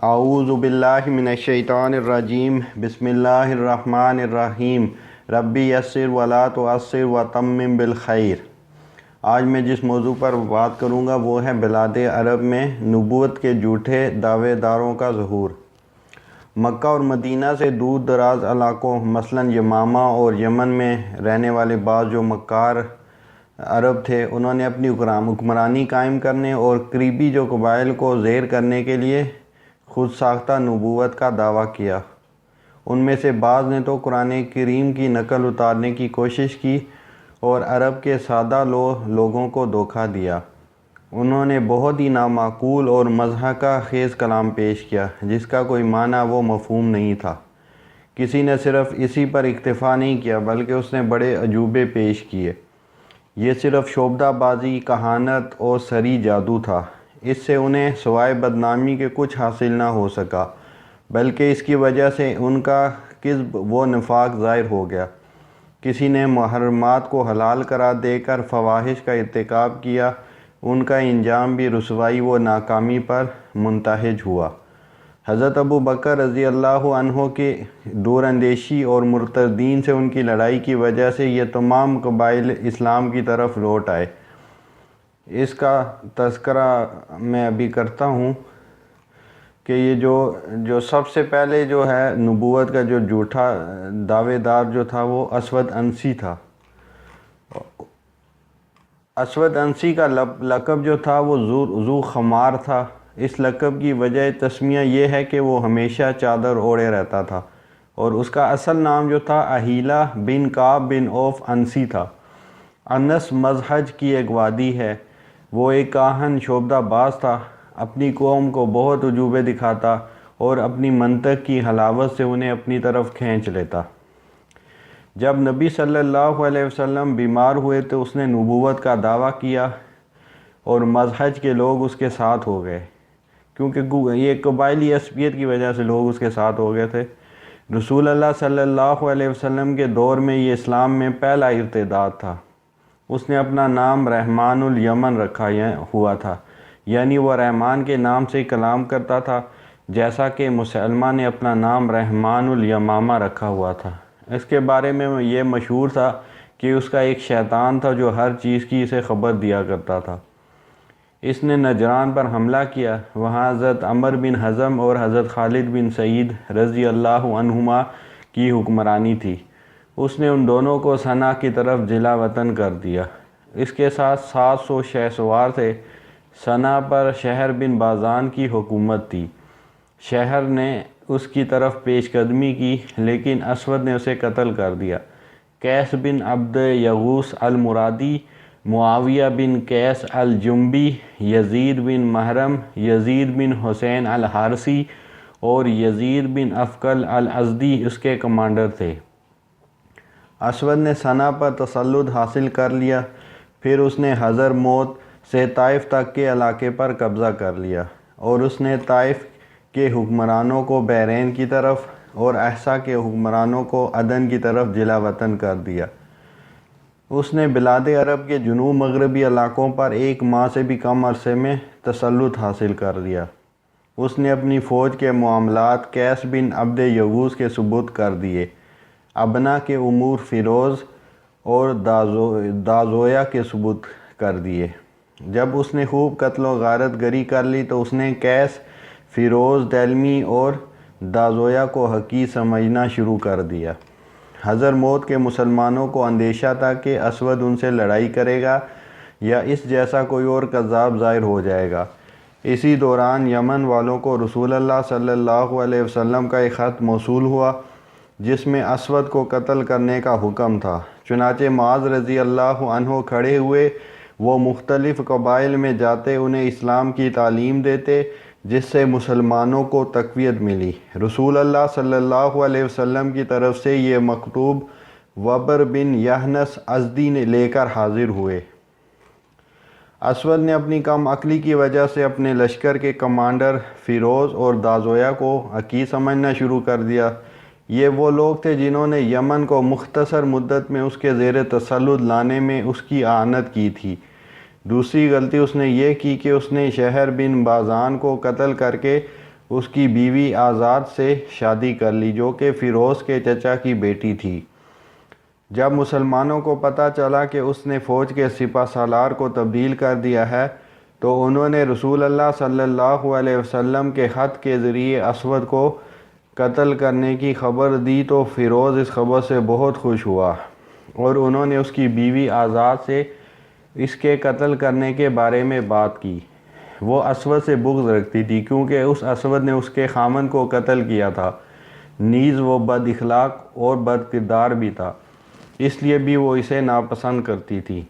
اعوذ باللہ من الشیطان الرجیم بسم اللہ الرحمن الرحیم ربی یسر ولا تعسر وتمم بالخیر۔ آج میں جس موضوع پر بات کروں گا وہ ہے بلاد عرب میں نبوت کے جھوٹے دعوے داروں کا ظہور۔ مکہ اور مدینہ سے دور دراز علاقوں مثلاً یمامہ اور یمن میں رہنے والے بعض جو مکار عرب تھے، انہوں نے اپنی حکمرانی قائم کرنے اور قریبی جو قبائل کو زیر کرنے کے لیے خود ساختہ نبوت کا دعویٰ کیا۔ ان میں سے بعض نے تو قرآن کریم کی نقل اتارنے کی کوشش کی اور عرب کے سادہ لوگوں کو دھوکہ دیا۔ انہوں نے بہت ہی نامعقول اور مضحکہ خیز کلام پیش کیا جس کا کوئی معنی و مفہوم نہیں تھا۔ کسی نے صرف اسی پر اکتفا نہیں کیا بلکہ اس نے بڑے عجوبے پیش کیے۔ یہ صرف شعبدہ بازی، کہانت اور سری جادو تھا۔ اس سے انہیں سوائے بدنامی کے کچھ حاصل نہ ہو سکا، بلکہ اس کی وجہ سے ان کا کذب و نفاق ظاہر ہو گیا۔ کسی نے محرمات کو حلال قرار دے کر فواحش کا ارتکاب کیا، ان کا انجام بھی رسوائی و ناکامی پر منتہج ہوا۔ حضرت ابو بکر رضی اللہ عنہ کے دور اندیشی اور مرتدین سے ان کی لڑائی کی وجہ سے یہ تمام قبائل اسلام کی طرف لوٹ آئے۔ اس کا تذکرہ میں ابھی کرتا ہوں کہ یہ جو سب سے پہلے جو ہے نبوت کا جو جھوٹا دعوے دار جو تھا وہ اسود عنسی تھا۔ اسود عنسی کا لقب جو تھا وہ ذو خمار تھا۔ اس لقب کی وجہ تسمیہ یہ ہے کہ وہ ہمیشہ چادر اوڑھے رہتا تھا، اور اس کا اصل نام جو تھا اہیلہ بن کعب بن اوف عنسی تھا۔ انس مزہج کی ایک وادی ہے۔ وہ ایک کاہن شعبدہ باز تھا، اپنی قوم کو بہت عجوبے دکھاتا اور اپنی منطق کی حلاوت سے انہیں اپنی طرف کھینچ لیتا۔ جب نبی صلی اللہ علیہ وسلم بیمار ہوئے تو اس نے نبوت کا دعویٰ کیا اور مزہج کے لوگ اس کے ساتھ ہو گئے، کیونکہ یہ قبائلی عصبیت کی وجہ سے لوگ اس کے ساتھ ہو گئے تھے۔ رسول اللہ صلی اللہ علیہ وسلم کے دور میں یہ اسلام میں پہلا ارتداد تھا۔ اس نے اپنا نام رحمان الیمن رکھا ہوا تھا، یعنی وہ رحمان کے نام سے کلام کرتا تھا، جیسا کہ مسلمہ نے اپنا نام رحمان الیمامہ رکھا ہوا تھا۔ اس کے بارے میں یہ مشہور تھا کہ اس کا ایک شیطان تھا جو ہر چیز کی اسے خبر دیا کرتا تھا۔ اس نے نجران پر حملہ کیا۔ وہاں حضرت عمر بن حزم اور حضرت خالد بن سعید رضی اللہ عنہما کی حکمرانی تھی۔ اس نے ان دونوں کو صنع کی طرف جلا وطن کر دیا۔ اس کے ساتھ 700 شہ سوار تھے۔ صنع پر شہر بن بازان کی حکومت تھی۔ شہر نے اس کی طرف پیش قدمی کی لیکن اسود نے اسے قتل کر دیا۔ قیس بن عبد یغوث المرادی، معاویہ بن قیس الجنبی، یزید بن محرم، یزید بن حسین الحارثی اور یزید بن افقل الازدی اس کے کمانڈر تھے۔ اسود نے صنع پر تسلط حاصل کر لیا، پھر اس نے حضر موت سے طائف تک کے علاقے پر قبضہ کر لیا، اور اس نے طائف کے حکمرانوں کو بحرین کی طرف اور احسا کے حکمرانوں کو عدن کی طرف جلا وطن کر دیا۔ اس نے بلاد عرب کے جنوب مغربی علاقوں پر 1 ماہ سے بھی کم عرصے میں تسلط حاصل کر لیا۔ اس نے اپنی فوج کے معاملات قیس بن عبد یغوث کے سپرد کر دیے، ابنا کے امور فیروز اور دازویا کے سپرد کر دیے۔ جب اس نے خوب قتل و غارت گری کر لی تو اس نے قیس، فیروز دیلمی اور دازویا کو حقیر سمجھنا شروع کر دیا۔ حضر موت کے مسلمانوں کو اندیشہ تھا کہ اسود ان سے لڑائی کرے گا یا اس جیسا کوئی اور کذاب ظاہر ہو جائے گا۔ اسی دوران یمن والوں کو رسول اللہ صلی اللہ علیہ وسلم کا ایک خط موصول ہوا جس میں اسود کو قتل کرنے کا حکم تھا۔ چنانچہ معاذ رضی اللہ عنہ کھڑے ہوئے، وہ مختلف قبائل میں جاتے، انہیں اسلام کی تعلیم دیتے، جس سے مسلمانوں کو تقویت ملی۔ رسول اللہ صلی اللہ علیہ وسلم کی طرف سے یہ مکتوب وبر بن یحنس ازدی نے لے کر حاضر ہوئے۔ اسود نے اپنی کم عقلی کی وجہ سے اپنے لشکر کے کمانڈر فیروز اور دازویا کو حقیر سمجھنا شروع کر دیا۔ یہ وہ لوگ تھے جنہوں نے یمن کو مختصر مدت میں اس کے زیر تسلط لانے میں اس کی اعانت کی تھی۔ دوسری غلطی اس نے یہ کی کہ اس نے شہر بن بازان کو قتل کر کے اس کی بیوی آزاد سے شادی کر لی جو کہ فیروز کے چچا کی بیٹی تھی۔ جب مسلمانوں کو پتہ چلا کہ اس نے فوج کے سپہ سالار کو تبدیل کر دیا ہے تو انہوں نے رسول اللہ صلی اللہ علیہ وسلم کے خط کے ذریعے اسود کو قتل کرنے کی خبر دی تو فیروز اس خبر سے بہت خوش ہوا اور انہوں نے اس کی بیوی آزاد سے اس کے قتل کرنے کے بارے میں بات کی۔ وہ اسود سے بغض رکھتی تھی کیونکہ اس اسود نے اس کے خامند کو قتل کیا تھا، نیز وہ بد اخلاق اور بد کردار بھی تھا، اس لیے بھی وہ اسے ناپسند کرتی تھی۔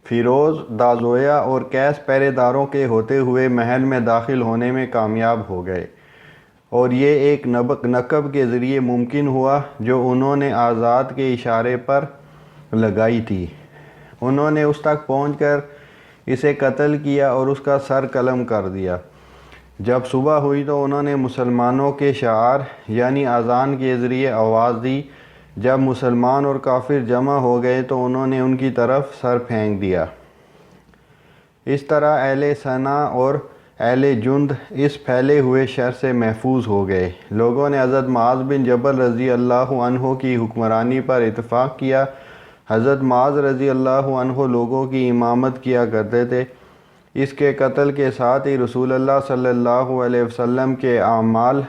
فیروز دازویا اور قیس پہرے داروں کے ہوتے ہوئے محل میں داخل ہونے میں کامیاب ہو گئے اور یہ ایک نقب کے ذریعے ممکن ہوا جو انہوں نے آزاد کے اشارے پر لگائی تھی۔ انہوں نے اس تک پہنچ کر اسے قتل کیا اور اس کا سر قلم کر دیا۔ جب صبح ہوئی تو انہوں نے مسلمانوں کے شعار یعنی اذان کے ذریعے آواز دی۔ جب مسلمان اور کافر جمع ہو گئے تو انہوں نے ان کی طرف سر پھینک دیا۔ اس طرح اہل صنع اور اہل جند اس پھیلے ہوئے شر سے محفوظ ہو گئے۔ لوگوں نے حضرت معاذ بن جبل رضی اللہ عنہ کی حکمرانی پر اتفاق کیا۔ حضرت معاذ رضی اللہ عنہ لوگوں کی امامت کیا کرتے تھے۔ اس کے قتل کے ساتھ ہی رسول اللہ صلی اللہ علیہ وسلم کے اعمال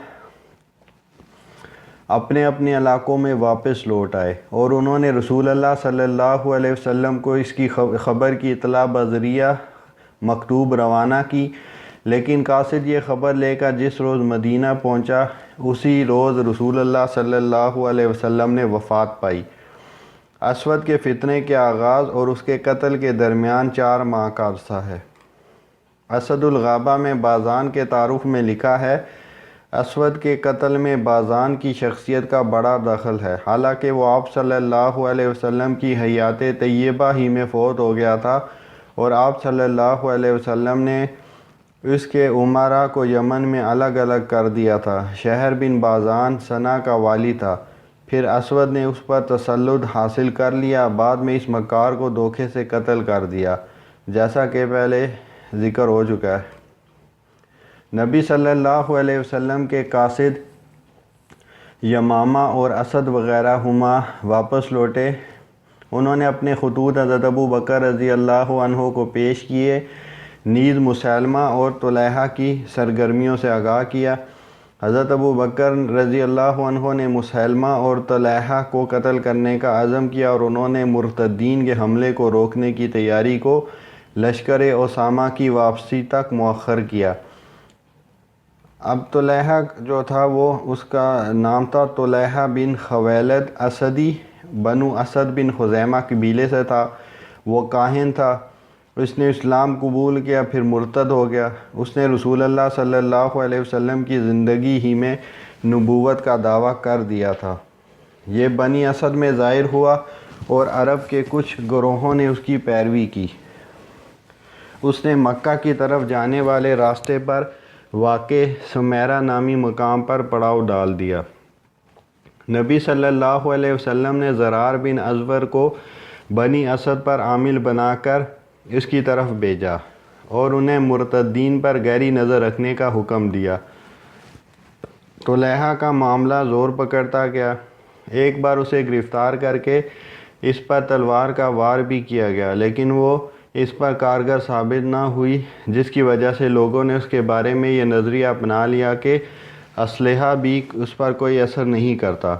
اپنے اپنے علاقوں میں واپس لوٹ آئے اور انہوں نے رسول اللہ صلی اللہ علیہ وسلم کو اس کی خبر کی اطلاع بذریعہ مکتوب روانہ کی، لیکن قاصد یہ خبر لے کر جس روز مدینہ پہنچا اسی روز رسول اللہ صلی اللہ علیہ وسلم نے وفات پائی۔ اسود کے فتنے کے آغاز اور اس کے قتل کے درمیان 4 ماہ کا عرصہ ہے۔ اسد الغابہ میں بازان کے تعارف میں لکھا ہے، اسود کے قتل میں بازان کی شخصیت کا بڑا دخل ہے، حالانکہ وہ آپ صلی اللہ علیہ وسلم کی حیات طیبہ ہی میں فوت ہو گیا تھا اور آپ صلی اللہ علیہ وسلم نے اس کے امراء کو یمن میں الگ الگ کر دیا تھا۔ شہر بن بازان صنع کا والی تھا، پھر اسود نے اس پر تسلط حاصل کر لیا، بعد میں اس مکار کو دھوکے سے قتل کر دیا، جیسا کہ پہلے ذکر ہو چکا ہے۔ نبی صلی اللہ علیہ وسلم کے قاصد یمامہ اور اسد وغیرہ ہما واپس لوٹے۔ انہوں نے اپنے خطوط حضرت ابو بکر رضی اللہ عنہ کو پیش کیے، نیز مسیلمہ اور طلحہ کی سرگرمیوں سے آگاہ کیا۔ حضرت ابو بکر رضی اللہ عنہ نے مسیلمہ اور طلحہ کو قتل کرنے کا عزم کیا اور انہوں نے مرتدین کے حملے کو روکنے کی تیاری کو لشکر اسامہ کی واپسی تک مؤخر کیا۔ اب طلحہ جو تھا وہ اس کا نام تھا طلحہ بن خویلد اسدی، بنو اسد بن خزیمہ قبیلے سے تھا۔ وہ کاہن تھا، اس نے اسلام قبول کیا پھر مرتد ہو گیا۔ اس نے رسول اللہ صلی اللہ علیہ وسلم کی زندگی ہی میں نبوت کا دعویٰ کر دیا تھا۔ یہ بنی اسد میں ظاہر ہوا اور عرب کے کچھ گروہوں نے اس کی پیروی کی۔ اس نے مکہ کی طرف جانے والے راستے پر واقع سمیرہ نامی مقام پر پڑاؤ ڈال دیا۔ نبی صلی اللہ علیہ وسلم نے زرار بن ازور کو بنی اسد پر عامل بنا کر اس کی طرف بھیجا اور انہیں مرتدین پر گہری نظر رکھنے کا حکم دیا۔ طلحہ کا معاملہ زور پکڑتا گیا۔ ایک بار اسے گرفتار کر کے اس پر تلوار کا وار بھی کیا گیا، لیکن وہ اس پر کارگر ثابت نہ ہوئی، جس کی وجہ سے لوگوں نے اس کے بارے میں یہ نظریہ اپنا لیا کہ اسلحہ بھی اس پر کوئی اثر نہیں کرتا۔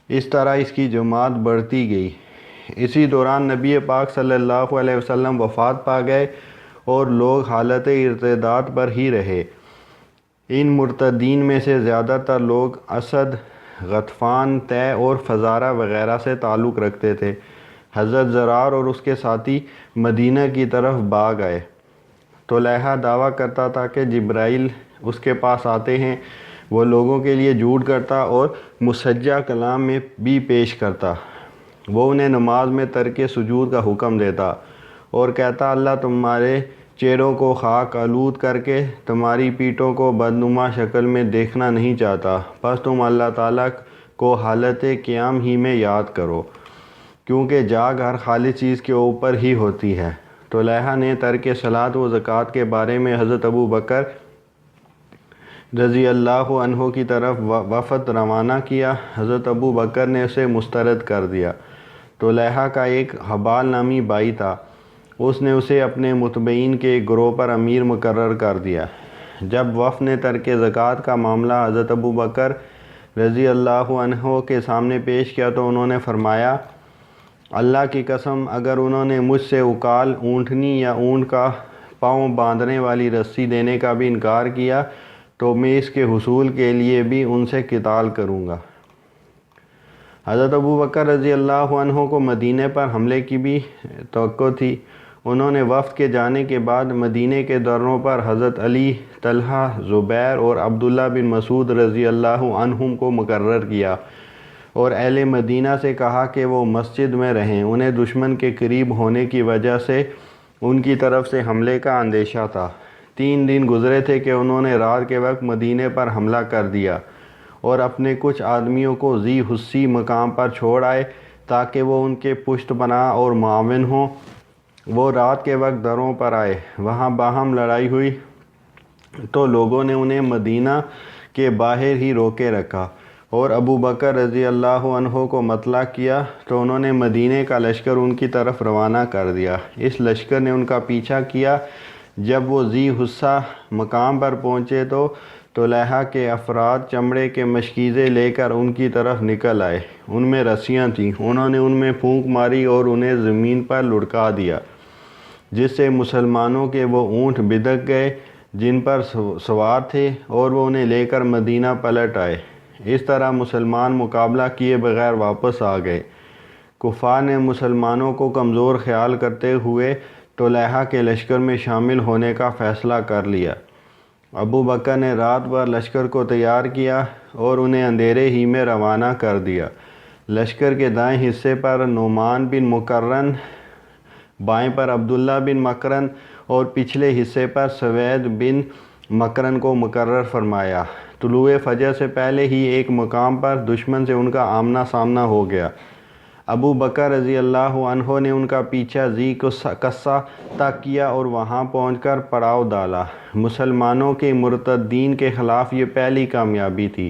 اس طرح اس کی جماعت بڑھتی گئی۔ اسی دوران نبی پاک صلی اللہ علیہ وسلم وفات پا گئے اور لوگ حالت ارتداد پر ہی رہے۔ ان مرتدین میں سے زیادہ تر لوگ اسد، غطفان، طے اور فزارہ وغیرہ سے تعلق رکھتے تھے۔ حضرت زرار اور اس کے ساتھی مدینہ کی طرف بھاگ آئے۔ طلحہ دعویٰ کرتا تھا کہ جبرائیل اس کے پاس آتے ہیں۔ وہ لوگوں کے لیے جھوٹ کرتا اور مسجع کلام میں بھی پیش کرتا۔ وہ انہیں نماز میں ترک سجود کا حکم دیتا اور کہتا، اللہ تمہارے چہروں کو خاک آلود کر کے تمہاری پیٹھوں کو بدنما شکل میں دیکھنا نہیں چاہتا، بس تم اللہ تعالیٰ کو حالت قیام ہی میں یاد کرو، کیونکہ جاگ ہر خالص چیز کے اوپر ہی ہوتی ہے۔ طلحہ نے ترک صلاۃ و زکوٰۃ کے بارے میں حضرت ابو بکر رضی اللہ عنہ کی طرف وفد روانہ کیا۔ حضرت ابو بکر نے اسے مسترد کر دیا۔ طلحہ کا ایک حبال نامی بھائی تھا، اس نے اسے اپنے متبعین کے ایک گروہ پر امیر مقرر کر دیا۔ جب وفد نے ترک زکوٰۃ کا معاملہ حضرت ابو بکر رضی اللہ عنہ کے سامنے پیش کیا تو انہوں نے فرمایا، اللہ کی قسم، اگر انہوں نے مجھ سے اکال اونٹنی یا اونٹ کا پاؤں باندھنے والی رسی دینے کا بھی انکار کیا تو میں اس کے حصول کے لیے بھی ان سے قتال کروں گا۔ حضرت ابو بکر رضی اللہ عنہ کو مدینے پر حملے کی بھی توقع تھی۔ انہوں نے وفد کے جانے کے بعد مدینے کے دروں پر حضرت علی، طلحہ، زبیر اور عبداللہ بن مسعود رضی اللہ عنہم کو مقرر کیا اور اہل مدینہ سے کہا کہ وہ مسجد میں رہیں۔ انہیں دشمن کے قریب ہونے کی وجہ سے ان کی طرف سے حملے کا اندیشہ تھا۔ 3 دن گزرے تھے کہ انہوں نے رات کے وقت مدینے پر حملہ کر دیا اور اپنے کچھ آدمیوں کو ذی حسی مقام پر چھوڑ آئے تاکہ وہ ان کے پشت پناہ اور معاون ہوں۔ وہ رات کے وقت دروں پر آئے، وہاں باہم لڑائی ہوئی تو لوگوں نے انہیں مدینہ کے باہر ہی روکے رکھا اور ابو بکر رضی اللہ عنہ کو مطلع کیا تو انہوں نے مدینے کا لشکر ان کی طرف روانہ کر دیا۔ اس لشکر نے ان کا پیچھا کیا۔ جب وہ ذی حسہ مقام پر پہنچے تو طلحہ کے افراد چمڑے کے مشکیزے لے کر ان کی طرف نکل آئے۔ ان میں رسیاں تھیں، انہوں نے ان میں پھونک ماری اور انہیں زمین پر لڑکا دیا، جس سے مسلمانوں کے وہ اونٹ بدک گئے جن پر سوار تھے اور وہ انہیں لے کر مدینہ پلٹ آئے۔ اس طرح مسلمان مقابلہ کیے بغیر واپس آ گئے۔ کفار نے مسلمانوں کو کمزور خیال کرتے ہوئے طلحہ کے لشکر میں شامل ہونے کا فیصلہ کر لیا۔ ابو بکر نے رات بھر لشکر کو تیار کیا اور انہیں اندھیرے ہی میں روانہ کر دیا۔ لشکر کے دائیں حصے پر نعمان بن مقرن، بائیں پر عبداللہ بن مقرن اور پچھلے حصے پر سوید بن مقرن کو مقرر فرمایا۔ طلوع فجر سے پہلے ہی ایک مقام پر دشمن سے ان کا آمنا سامنا ہو گیا۔ ابو بکر رضی اللہ عنہ نے ان کا پیچھا ذی قصہ تک کیا اور وہاں پہنچ کر پڑاؤ ڈالا۔ مسلمانوں کے مرتدین کے خلاف یہ پہلی کامیابی تھی۔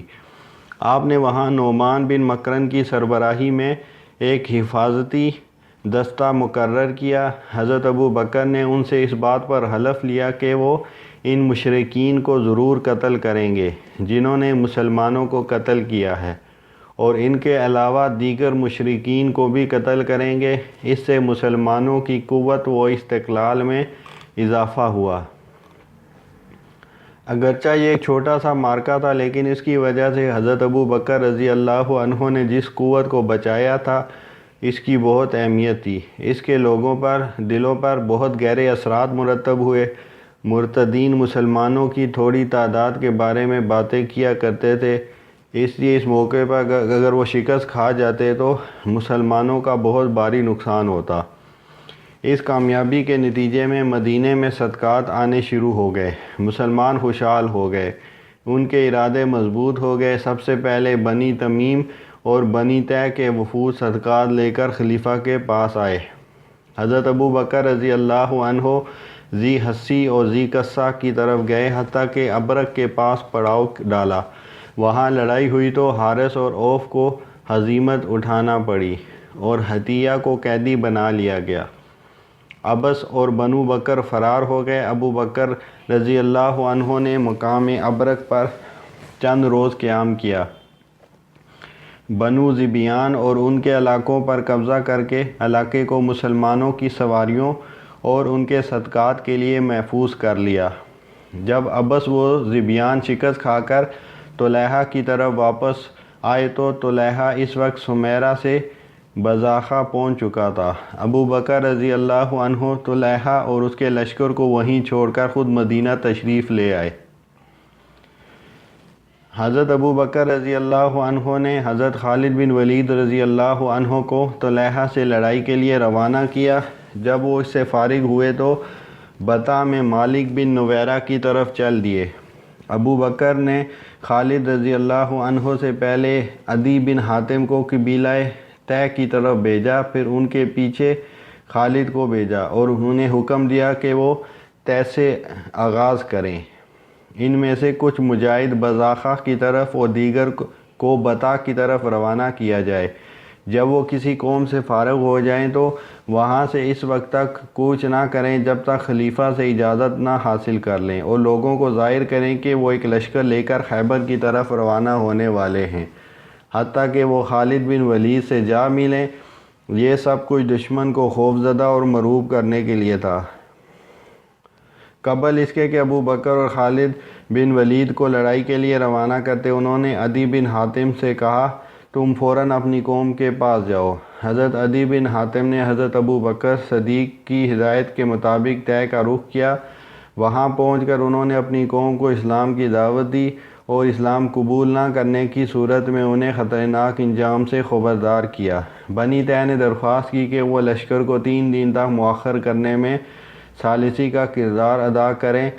آپ نے وہاں نعمان بن مقرن کی سربراہی میں ایک حفاظتی دستہ مقرر کیا۔ حضرت ابو بکر نے ان سے اس بات پر حلف لیا کہ وہ ان مشرکین کو ضرور قتل کریں گے جنہوں نے مسلمانوں کو قتل کیا ہے، اور ان کے علاوہ دیگر مشرکین کو بھی قتل کریں گے۔ اس سے مسلمانوں کی قوت و استقلال میں اضافہ ہوا۔ اگرچہ یہ ایک چھوٹا سا معرکہ تھا، لیکن اس کی وجہ سے حضرت ابو بکر رضی اللہ عنہ نے جس قوت کو بچایا تھا اس کی بہت اہمیت تھی۔ اس کے لوگوں پر دلوں پر بہت گہرے اثرات مرتب ہوئے۔ مرتدین مسلمانوں کی تھوڑی تعداد کے بارے میں باتیں کیا کرتے تھے، اس لیے اس موقع پر اگر وہ شکست کھا جاتے تو مسلمانوں کا بہت بھاری نقصان ہوتا۔ اس کامیابی کے نتیجے میں مدینے میں صدقات آنے شروع ہو گئے۔ مسلمان خوشحال ہو گئے، ان کے ارادے مضبوط ہو گئے۔ سب سے پہلے بنی تمیم اور بنی طے کے وفود صدقات لے کر خلیفہ کے پاس آئے۔ حضرت ابو بکر رضی اللہ عنہ ذی حسی اور ذی قصہ کی طرف گئے، حتیٰ کہ ابرک کے پاس پڑاؤ ڈالا۔ وہاں لڑائی ہوئی تو حارث اور عوف کو ہزیمت اٹھانا پڑی اور عطیہ کو قیدی بنا لیا گیا۔ ابس اور بنو بکر فرار ہو گئے۔ ابو بکر رضی اللہ عنہ نے مقام ابرک پر چند روز قیام کیا۔ بنو ذبیان اور ان کے علاقوں پر قبضہ کر کے علاقے کو مسلمانوں کی سواریوں اور ان کے صدقات کے لیے محفوظ کر لیا۔ جب ابس و ذبیان شکست کھا کر طلحہ کی طرف واپس آئے تو طلحہ اس وقت سمیرہ سے بزاخہ پہنچ چکا تھا۔ ابو بکر رضی اللہ عنہ طلحہ اور اس کے لشکر کو وہیں چھوڑ کر خود مدینہ تشریف لے آئے۔ حضرت ابو بکر رضی اللہ عنہ نے حضرت خالد بن ولید رضی اللہ عنہ کو طلحہ سے لڑائی کے لیے روانہ کیا۔ جب وہ اس سے فارغ ہوئے تو بطا میں مالک بن نویرہ کی طرف چل دیے۔ ابو بکر نے خالد رضی اللہ عنہ سے پہلے عدی بن حاتم کو قبیلہ طے کی طرف بھیجا، پھر ان کے پیچھے خالد کو بھیجا اور انہوں نے حکم دیا کہ وہ طے سے آغاز کریں۔ ان میں سے کچھ مجاہد بزاخہ کی طرف اور دیگر کو بتا کی طرف روانہ کیا جائے۔ جب وہ کسی قوم سے فارغ ہو جائیں تو وہاں سے اس وقت تک کوچ نہ کریں جب تک خلیفہ سے اجازت نہ حاصل کر لیں، اور لوگوں کو ظاہر کریں کہ وہ ایک لشکر لے کر خیبر کی طرف روانہ ہونے والے ہیں، حتیٰ کہ وہ خالد بن ولید سے جا ملیں۔ یہ سب کچھ دشمن کو خوفزدہ اور مرعوب کرنے کے لیے تھا۔ قبل اس کے کہ ابو بکر اور خالد بن ولید کو لڑائی کے لیے روانہ کرتے، انہوں نے عدی بن حاتم سے کہا تم فوراً اپنی قوم کے پاس جاؤ۔ حضرت عدی بن حاتم نے حضرت ابو بکر صدیق کی ہدایت کے مطابق طے کا رخ کیا۔ وہاں پہنچ کر انہوں نے اپنی قوم کو اسلام کی دعوت دی اور اسلام قبول نہ کرنے کی صورت میں انہیں خطرناک انجام سے خبردار کیا۔ بنی طے نے درخواست کی کہ وہ لشکر کو 3 دن تک مؤخر کرنے میں ثالثی کا کردار ادا کریں،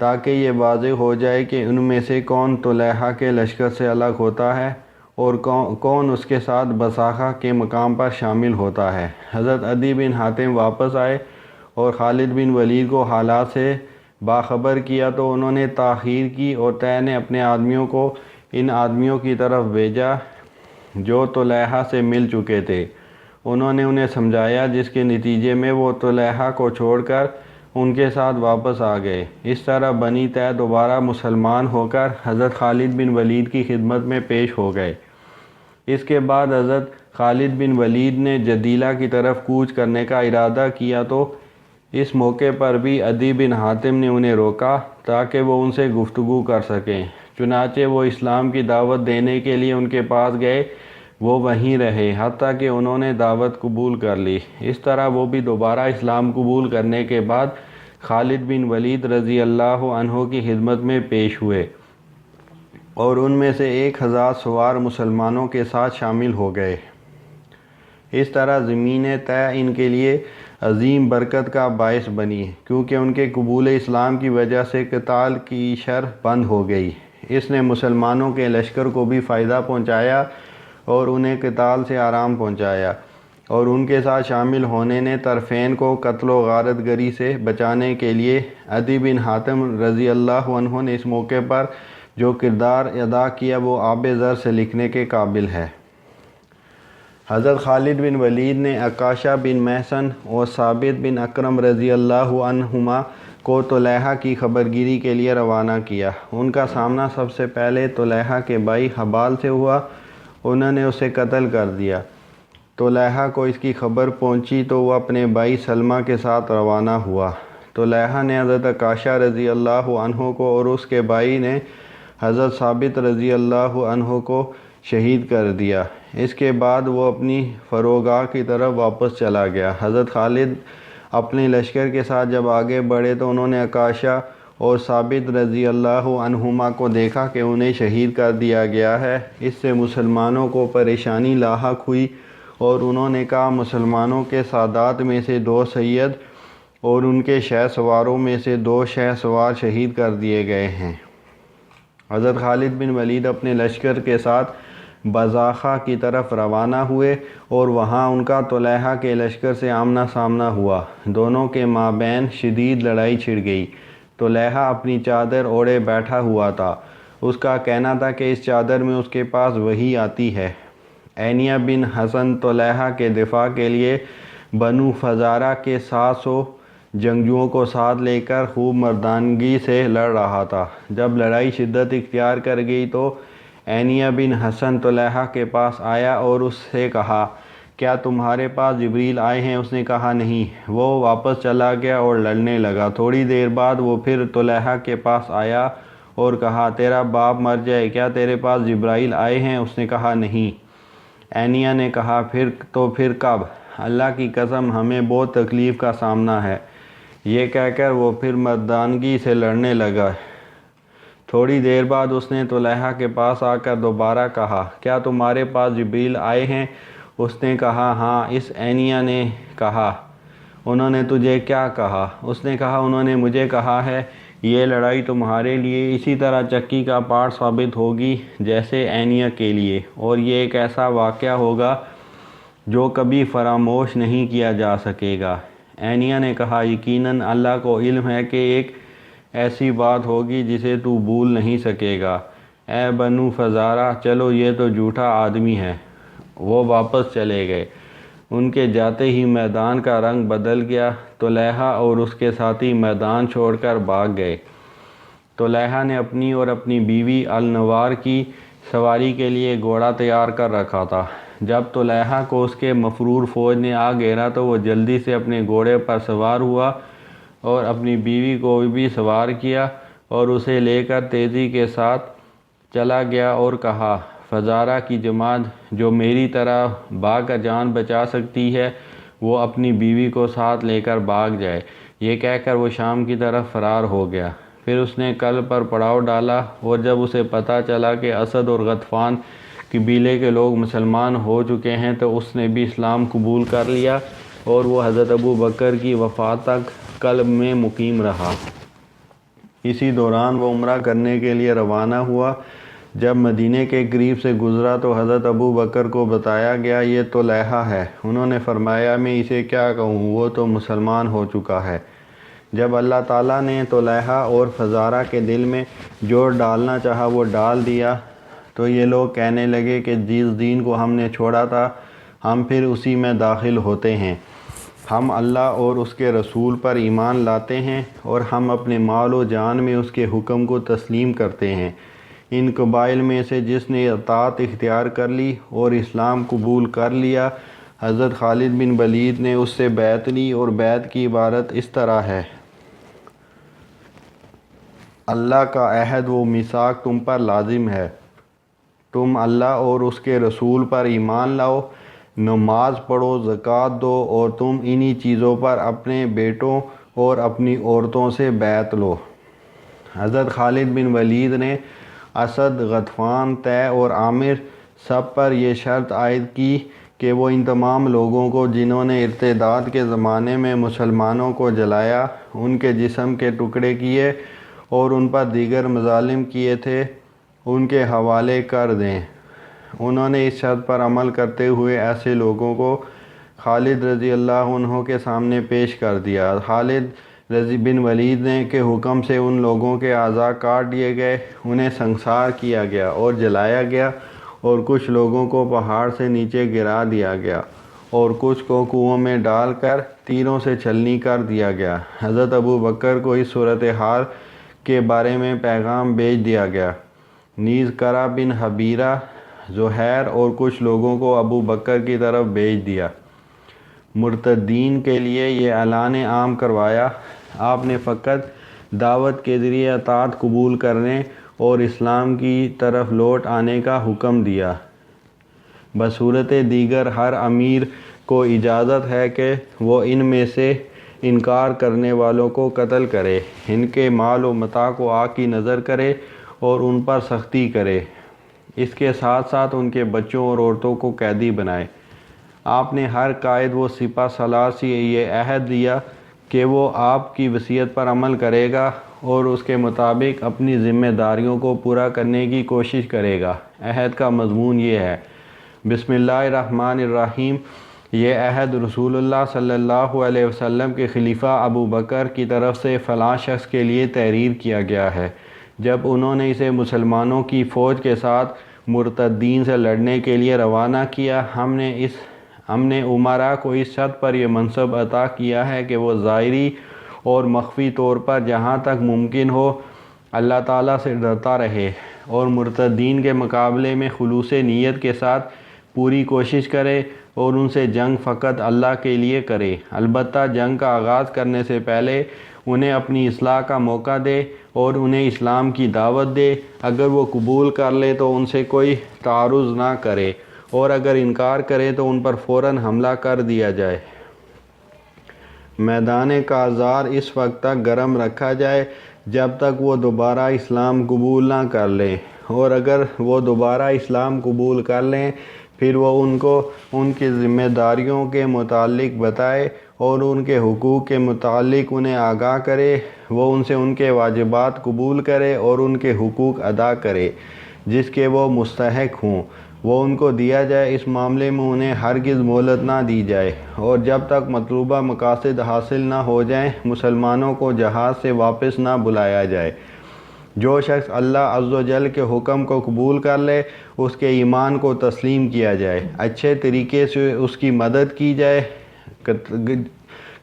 تاکہ یہ واضح ہو جائے کہ ان میں سے کون طلحہ کے لشکر سے الگ ہوتا ہے اور کون اس کے ساتھ بساخہ کے مقام پر شامل ہوتا ہے۔ حضرت عدی بن حاتم واپس آئے اور خالد بن ولید کو حالات سے باخبر کیا تو انہوں نے تاخیر کی اور طے نے اپنے آدمیوں کو ان آدمیوں کی طرف بھیجا جو طلحہ سے مل چکے تھے۔ انہوں نے انہیں سمجھایا، جس کے نتیجے میں وہ طلحہ کو چھوڑ کر ان کے ساتھ واپس آ گئے۔ اس طرح بنی طے دوبارہ مسلمان ہو کر حضرت خالد بن ولید کی خدمت میں پیش ہو گئے۔ اس کے بعد حضرت خالد بن ولید نے جدیلہ کی طرف کوچ کرنے کا ارادہ کیا تو اس موقع پر بھی عدی بن حاتم نے انہیں روکا تاکہ وہ ان سے گفتگو کر سکیں۔ چنانچہ وہ اسلام کی دعوت دینے کے لیے ان کے پاس گئے، وہ وہیں رہے حتیٰ کہ انہوں نے دعوت قبول کر لی۔ اس طرح وہ بھی دوبارہ اسلام قبول کرنے کے بعد خالد بن ولید رضی اللہ عنہ کی خدمت میں پیش ہوئے اور ان میں سے 1000 سوار مسلمانوں کے ساتھ شامل ہو گئے۔ اس طرح زمین طے ان کے لیے عظیم برکت کا باعث بنی، کیونکہ ان کے قبول اسلام کی وجہ سے قتال کی شر بند ہو گئی۔ اس نے مسلمانوں کے لشکر کو بھی فائدہ پہنچایا اور انہیں قتال سے آرام پہنچایا، اور ان کے ساتھ شامل ہونے نے طرفین کو قتل و غارت گری سے بچانے کے لیے عدی بن حاتم رضی اللہ عنہ نے اس موقع پر جو کردار ادا کیا وہ آب زر سے لکھنے کے قابل ہے۔ حضرت خالد بن ولید نے عکاشہ بن محصن اور ثابت بن اکرم رضی اللہ عنہما کو طلحہ کی خبرگیری کے لیے روانہ کیا۔ ان کا سامنا سب سے پہلے طلحہ کے بھائی حبال سے ہوا، انہوں نے اسے قتل کر دیا۔ طلحہ کو اس کی خبر پہنچی تو وہ اپنے بھائی سلمہ کے ساتھ روانہ ہوا۔ طلحہ نے حضرت عکاشہ رضی اللہ عنہ کو اور اس کے بھائی نے حضرت ثابت رضی اللہ عنہ کو شہید کر دیا۔ اس کے بعد وہ اپنی فروگاہ کی طرف واپس چلا گیا۔ حضرت خالد اپنے لشکر کے ساتھ جب آگے بڑھے تو انہوں نے عکاشہ اور ثابت رضی اللہ عنہما کو دیکھا کہ انہیں شہید کر دیا گیا ہے۔ اس سے مسلمانوں کو پریشانی لاحق ہوئی اور انہوں نے کہا مسلمانوں کے سادات میں سے 2 سید اور ان کے شہ سواروں میں سے 2 شہ سوار شہید کر دیے گئے ہیں۔ حضرت خالد بن ولید اپنے لشکر کے ساتھ بزاخہ کی طرف روانہ ہوئے اور وہاں ان کا طلحہ کے لشکر سے آمنا سامنا ہوا۔ دونوں کے مابین شدید لڑائی چھڑ گئی۔ طلحہ اپنی چادر اوڑھے بیٹھا ہوا تھا۔ اس کا کہنا تھا کہ اس چادر میں اس کے پاس وحی آتی ہے۔ عینیہ بن حسن طلحہ کے دفاع کے لیے بنو فزارہ کے 700 جنگجوؤں کو ساتھ لے کر خوب مردانگی سے لڑ رہا تھا۔ جب لڑائی شدت اختیار کر گئی تو عینیہ بن حسن طلحہ کے پاس آیا اور اس سے کہا کیا تمہارے پاس جبریل آئے ہیں؟ اس نے کہا نہیں۔ وہ واپس چلا گیا اور لڑنے لگا۔ تھوڑی دیر بعد وہ پھر طلحہ کے پاس آیا اور کہا تیرا باپ مر جائے، کیا تیرے پاس جبرائیل آئے ہیں؟ اس نے کہا نہیں۔ عینیہ نے کہا پھر کب؟ اللہ کی قسم ہمیں بہت تکلیف کا سامنا ہے۔ یہ کہہ کر وہ پھر مردانگی سے لڑنے لگا۔ تھوڑی دیر بعد اس نے طلحہ کے پاس آ کر دوبارہ کہا کیا تمہارے پاس جبریل آئے ہیں؟ اس نے کہا ہاں۔ اس عینیہ نے کہا انہوں نے تجھے کیا کہا؟ اس نے کہا انہوں نے مجھے کہا ہے یہ لڑائی تمہارے لیے اسی طرح چکی کا پاٹ ثابت ہوگی جیسے عینیہ کے لیے، اور یہ ایک ایسا واقعہ ہوگا جو کبھی فراموش نہیں کیا جا سکے گا۔ عینیہ نے کہا یقیناً اللہ کو علم ہے کہ ایک ایسی بات ہوگی جسے تو بھول نہیں سکے گا۔ اے بنو فزارہ، چلو یہ تو جھوٹا آدمی ہے۔ وہ واپس چلے گئے۔ ان کے جاتے ہی میدان کا رنگ بدل گیا۔ طلحہ اور اس کے ساتھی میدان چھوڑ کر بھاگ گئے۔ طلحہ نے اپنی اور اپنی بیوی النوار کی سواری کے لیے گھوڑا تیار کر رکھا تھا۔ جب طلحہ کو اس کے مفرور فوج نے آ گھیرا تو وہ جلدی سے اپنے گھوڑے پر سوار ہوا اور اپنی بیوی کو بھی سوار کیا اور اسے لے کر تیزی کے ساتھ چلا گیا اور کہا، فزارہ کی جماعت جو میری طرح بھاگ کر جان بچا سکتی ہے وہ اپنی بیوی کو ساتھ لے کر بھاگ جائے۔ یہ کہہ کر وہ شام کی طرف فرار ہو گیا۔ پھر اس نے قلب پر پڑاؤ ڈالا اور جب اسے پتہ چلا کہ اسد اور غطفان قبیلے کے لوگ مسلمان ہو چکے ہیں تو اس نے بھی اسلام قبول کر لیا اور وہ حضرت ابو بکر کی وفات تک قلب میں مقیم رہا۔ اسی دوران وہ عمرہ کرنے کے لیے روانہ ہوا۔ جب مدینے کے قریب سے گزرا تو حضرت ابو بکر کو بتایا گیا، یہ طلحہ ہے۔ انہوں نے فرمایا، میں اسے کیا کہوں، وہ تو مسلمان ہو چکا ہے۔ جب اللہ تعالیٰ نے طلحہ اور فزارہ کے دل میں جوڑ ڈالنا چاہا وہ ڈال دیا تو یہ لوگ کہنے لگے کہ جس دین کو ہم نے چھوڑا تھا ہم پھر اسی میں داخل ہوتے ہیں۔ ہم اللہ اور اس کے رسول پر ایمان لاتے ہیں اور ہم اپنے مال و جان میں اس کے حکم کو تسلیم کرتے ہیں۔ ان قبائل میں سے جس نے اطاعت اختیار کر لی اور اسلام قبول کر لیا، حضرت خالد بن ولید نے اس سے بیعت لی اور بیعت کی عبارت اس طرح ہے، اللہ کا عہد و میثاق تم پر لازم ہے، تم اللہ اور اس کے رسول پر ایمان لاؤ، نماز پڑھو، زکوٰۃ دو اور تم انہی چیزوں پر اپنے بیٹوں اور اپنی عورتوں سے بیعت لو۔ حضرت خالد بن ولید نے اسد، غطفان، طے اور عامر سب پر یہ شرط عائد کی کہ وہ ان تمام لوگوں کو جنہوں نے ارتداد کے زمانے میں مسلمانوں کو جلایا، ان کے جسم کے ٹکڑے کیے اور ان پر دیگر مظالم کیے تھے، ان کے حوالے کر دیں۔ انہوں نے اس شرط پر عمل کرتے ہوئے ایسے لوگوں کو خالد رضی اللہ عنہ کے سامنے پیش کر دیا۔ خالد رضی بن ولید نے کے حکم سے ان لوگوں کے اعضاء کاٹ دیے گئے، انہیں سنگسار کیا گیا اور جلایا گیا اور کچھ لوگوں کو پہاڑ سے نیچے گرا دیا گیا اور کچھ کو کنوؤں میں ڈال کر تیروں سے چھلنی کر دیا گیا۔ حضرت ابو بکر کو اس صورتحال کے بارے میں پیغام بھیج دیا گیا۔ نیز کرہ بن حبیرہ، زہیر اور کچھ لوگوں کو ابو بکر کی طرف بھیج دیا۔ مرتدین کے لیے یہ اعلان عام کروایا، آپ نے فقط دعوت کے ذریعے اطاعت قبول کرنے اور اسلام کی طرف لوٹ آنے کا حکم دیا۔ بصورت دیگر ہر امیر کو اجازت ہے کہ وہ ان میں سے انکار کرنے والوں کو قتل کرے، ان کے مال و متاع کو آگ کی نظر کرے اور ان پر سختی کرے، اس کے ساتھ ساتھ ان کے بچوں اور عورتوں کو قیدی بنائے۔ آپ نے ہر قائد و سپہ سالار سے یہ عہد دیا کہ وہ آپ کی وصیت پر عمل کرے گا اور اس کے مطابق اپنی ذمہ داریوں کو پورا کرنے کی کوشش کرے گا۔ عہد کا مضمون یہ ہے، بسم اللہ الرحمن الرحیم۔ یہ عہد رسول اللہ صلی اللہ علیہ وسلم کے خلیفہ ابو بکر کی طرف سے فلاں شخص کے لیے تحریر کیا گیا ہے۔ جب انہوں نے اسے مسلمانوں کی فوج کے ساتھ مرتدین سے لڑنے کے لیے روانہ کیا، ہم نے امراء کو اس شرط پر یہ منصب عطا کیا ہے کہ وہ ظاہری اور مخفی طور پر جہاں تک ممکن ہو اللہ تعالیٰ سے ڈرتا رہے اور مرتدین کے مقابلے میں خلوص نیت کے ساتھ پوری کوشش کرے اور ان سے جنگ فقط اللہ کے لیے کرے۔ البتہ جنگ کا آغاز کرنے سے پہلے انہیں اپنی اصلاح کا موقع دے اور انہیں اسلام کی دعوت دے۔ اگر وہ قبول کر لے تو ان سے کوئی تعارض نہ کرے اور اگر انکار کرے تو ان پر فوراً حملہ کر دیا جائے۔ میدان کارزار اس وقت تک گرم رکھا جائے جب تک وہ دوبارہ اسلام قبول نہ کر لیں، اور اگر وہ دوبارہ اسلام قبول کر لیں پھر وہ ان کو ان کی ذمہ داریوں کے متعلق بتائے اور ان کے حقوق کے متعلق انہیں آگاہ کرے، وہ ان سے ان کے واجبات قبول کرے اور ان کے حقوق ادا کرے جس کے وہ مستحق ہوں، وہ ان کو دیا جائے، اس معاملے میں انہیں ہرگز مہلت نہ دی جائے، اور جب تک مطلوبہ مقاصد حاصل نہ ہو جائیں مسلمانوں کو جہاد سے واپس نہ بلایا جائے۔ جو شخص اللہ عز و جل کے حکم کو قبول کر لے اس کے ایمان کو تسلیم کیا جائے، اچھے طریقے سے اس کی مدد کی جائے،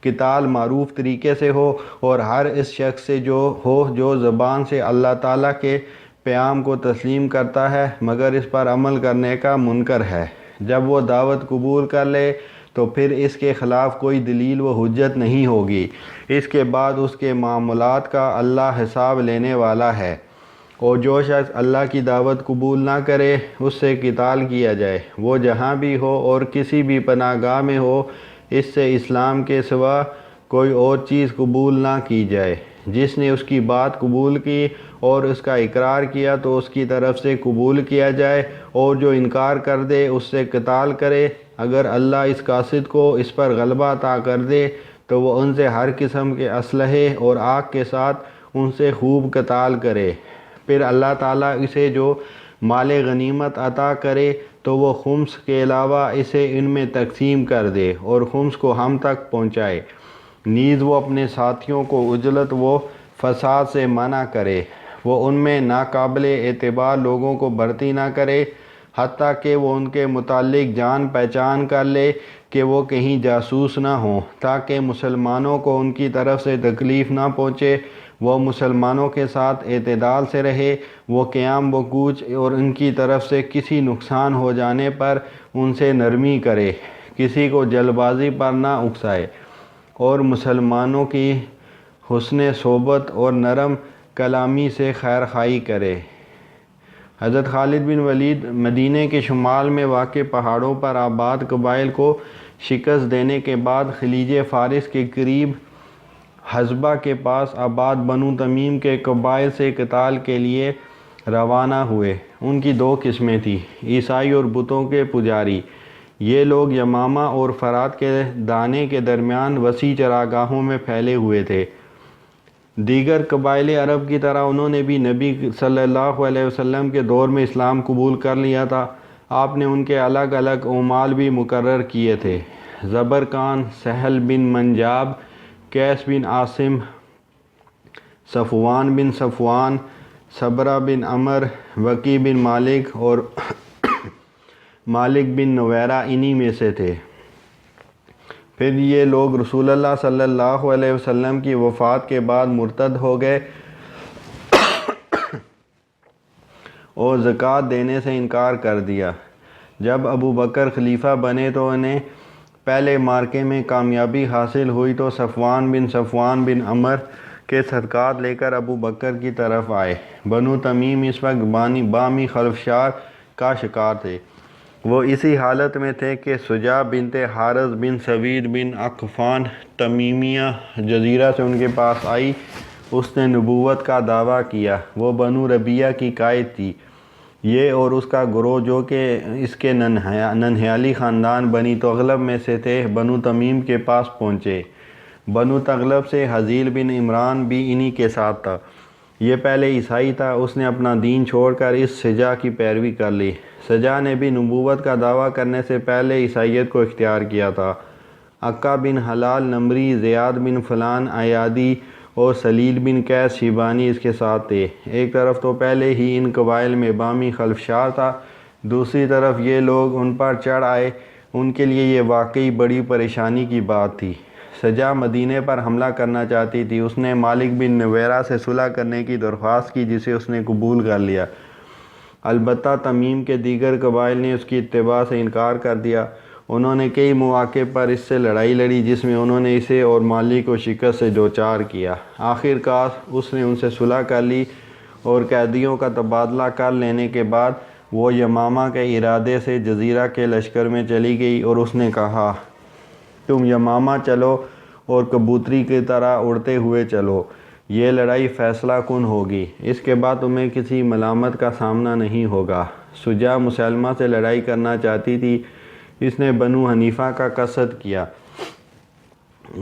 قتال معروف طریقے سے ہو، اور ہر اس شخص سے جو زبان سے اللہ تعالیٰ کے پیام کو تسلیم کرتا ہے مگر اس پر عمل کرنے کا منکر ہے۔ جب وہ دعوت قبول کر لے تو پھر اس کے خلاف کوئی دلیل و حجت نہیں ہوگی، اس کے بعد اس کے معاملات کا اللہ حساب لینے والا ہے۔ اور جو شخص اللہ کی دعوت قبول نہ کرے اس سے قتال کیا جائے، وہ جہاں بھی ہو اور کسی بھی پناہ گاہ میں ہو، اس سے اسلام کے سوا کوئی اور چیز قبول نہ کی جائے۔ جس نے اس کی بات قبول کی اور اس کا اقرار کیا تو اس کی طرف سے قبول کیا جائے، اور جو انکار کر دے اس سے قتال کرے۔ اگر اللہ اس قاصد کو اس پر غلبہ عطا کر دے تو وہ ان سے ہر قسم کے اسلحے اور آگ کے ساتھ ان سے خوب قتال کرے۔ پھر اللہ تعالیٰ اسے جو مال غنیمت عطا کرے تو وہ خمس کے علاوہ اسے ان میں تقسیم کر دے اور خمس کو ہم تک پہنچائے۔ نیز وہ اپنے ساتھیوں کو عجلت و فساد سے منع کرے، وہ ان میں ناقابل اعتبار لوگوں کو بھرتی نہ کرے، حتیٰ کہ وہ ان کے متعلق جان پہچان کر لے کہ وہ کہیں جاسوس نہ ہوں، تاکہ مسلمانوں کو ان کی طرف سے تکلیف نہ پہنچے۔ وہ مسلمانوں کے ساتھ اعتدال سے رہے، وہ قیام و کوچ اور ان کی طرف سے کسی نقصان ہو جانے پر ان سے نرمی کرے، کسی کو جلد بازی پر نہ اکسائے، اور مسلمانوں کی حسن صحبت اور نرم کلامی سے خیر خواہی کرے۔ حضرت خالد بن ولید مدینہ کے شمال میں واقع پہاڑوں پر آباد قبائل کو شکست دینے کے بعد خلیج فارس کے قریب حضبہ کے پاس آباد بنو تمیم کے قبائل سے قتال کے لیے روانہ ہوئے۔ ان کی دو قسمیں تھیں، عیسائی اور بتوں کے پجاری۔ یہ لوگ یمامہ اور فرات کے دانے کے درمیان وسیع چراگاہوں میں پھیلے ہوئے تھے۔ دیگر قبائل عرب کی طرح انہوں نے بھی نبی صلی اللہ علیہ وسلم کے دور میں اسلام قبول کر لیا تھا۔ آپ نے ان کے الگ الگ اعمال بھی مقرر کیے تھے۔ زبرقان، سہل بن منجاب، قیس بن عاصم، صفوان بن صفوان، صبرہ بن عمر، وقی بن مالک اور مالک بن نویرہ انہی میں سے تھے۔ پھر یہ لوگ رسول اللہ صلی اللہ علیہ وسلم کی وفات کے بعد مرتد ہو گئے اور زکوٰۃ دینے سے انکار کر دیا۔ جب ابو بکر خلیفہ بنے تو انہیں پہلے مارکے میں کامیابی حاصل ہوئی تو صفوان بن عمر کے صدقات لے کر ابو بکر کی طرف آئے۔ بنو تمیم اس وقت بامی خلفشار کا شکار تھے۔ وہ اسی حالت میں تھے کہ سجا بنت حارث بن سوید بن عقفان تمیمیہ جزیرہ سے ان کے پاس آئی۔ اس نے نبوت کا دعویٰ کیا۔ وہ بنو ربیہ کی قائد تھی۔ یہ اور اس کا گروہ جو کہ اس کے ننہیالی خاندان بنی تغلب میں سے تھے بنو تمیم کے پاس پہنچے۔ بنو تغلب سے حزیل بن عمران بھی انہی کے ساتھ تھا۔ یہ پہلے عیسائی تھا، اس نے اپنا دین چھوڑ کر اس سجا کی پیروی کر لی۔ سجا نے بھی نبوت کا دعویٰ کرنے سے پہلے عیسائیت کو اختیار کیا تھا۔ عقا بن حلال نمری، زیاد بن فلان ایادی اور سلیل بن قیس شیبانی اس کے ساتھ تھے۔ ایک طرف تو پہلے ہی ان قبائل میں بامی خلفشار تھا، دوسری طرف یہ لوگ ان پر چڑھ آئے۔ ان کے لیے یہ واقعی بڑی پریشانی کی بات تھی۔ سجا مدینہ پر حملہ کرنا چاہتی تھی۔ اس نے مالک بن نویرہ سے صلح کرنے کی درخواست کی جسے اس نے قبول کر لیا۔ البتہ تمیم کے دیگر قبائل نے اس کی اتباع سے انکار کر دیا۔ انہوں نے کئی مواقع پر اس سے لڑائی لڑی جس میں انہوں نے اسے اور مالک کو شکست سے دوچار کیا۔ آخر کار اس نے ان سے صلح کر لی اور قیدیوں کا تبادلہ کر لینے کے بعد وہ یمامہ کے ارادے سے جزیرہ کے لشکر میں چلی گئی اور اس نے کہا، تم یمامہ چلو اور کبوتری کی طرح اڑتے ہوئے چلو، یہ لڑائی فیصلہ کن ہوگی، اس کے بعد تمہیں کسی ملامت کا سامنا نہیں ہوگا۔ سجا مسلمہ سے لڑائی کرنا چاہتی تھی، اس نے بنو حنیفہ کا قصد کیا۔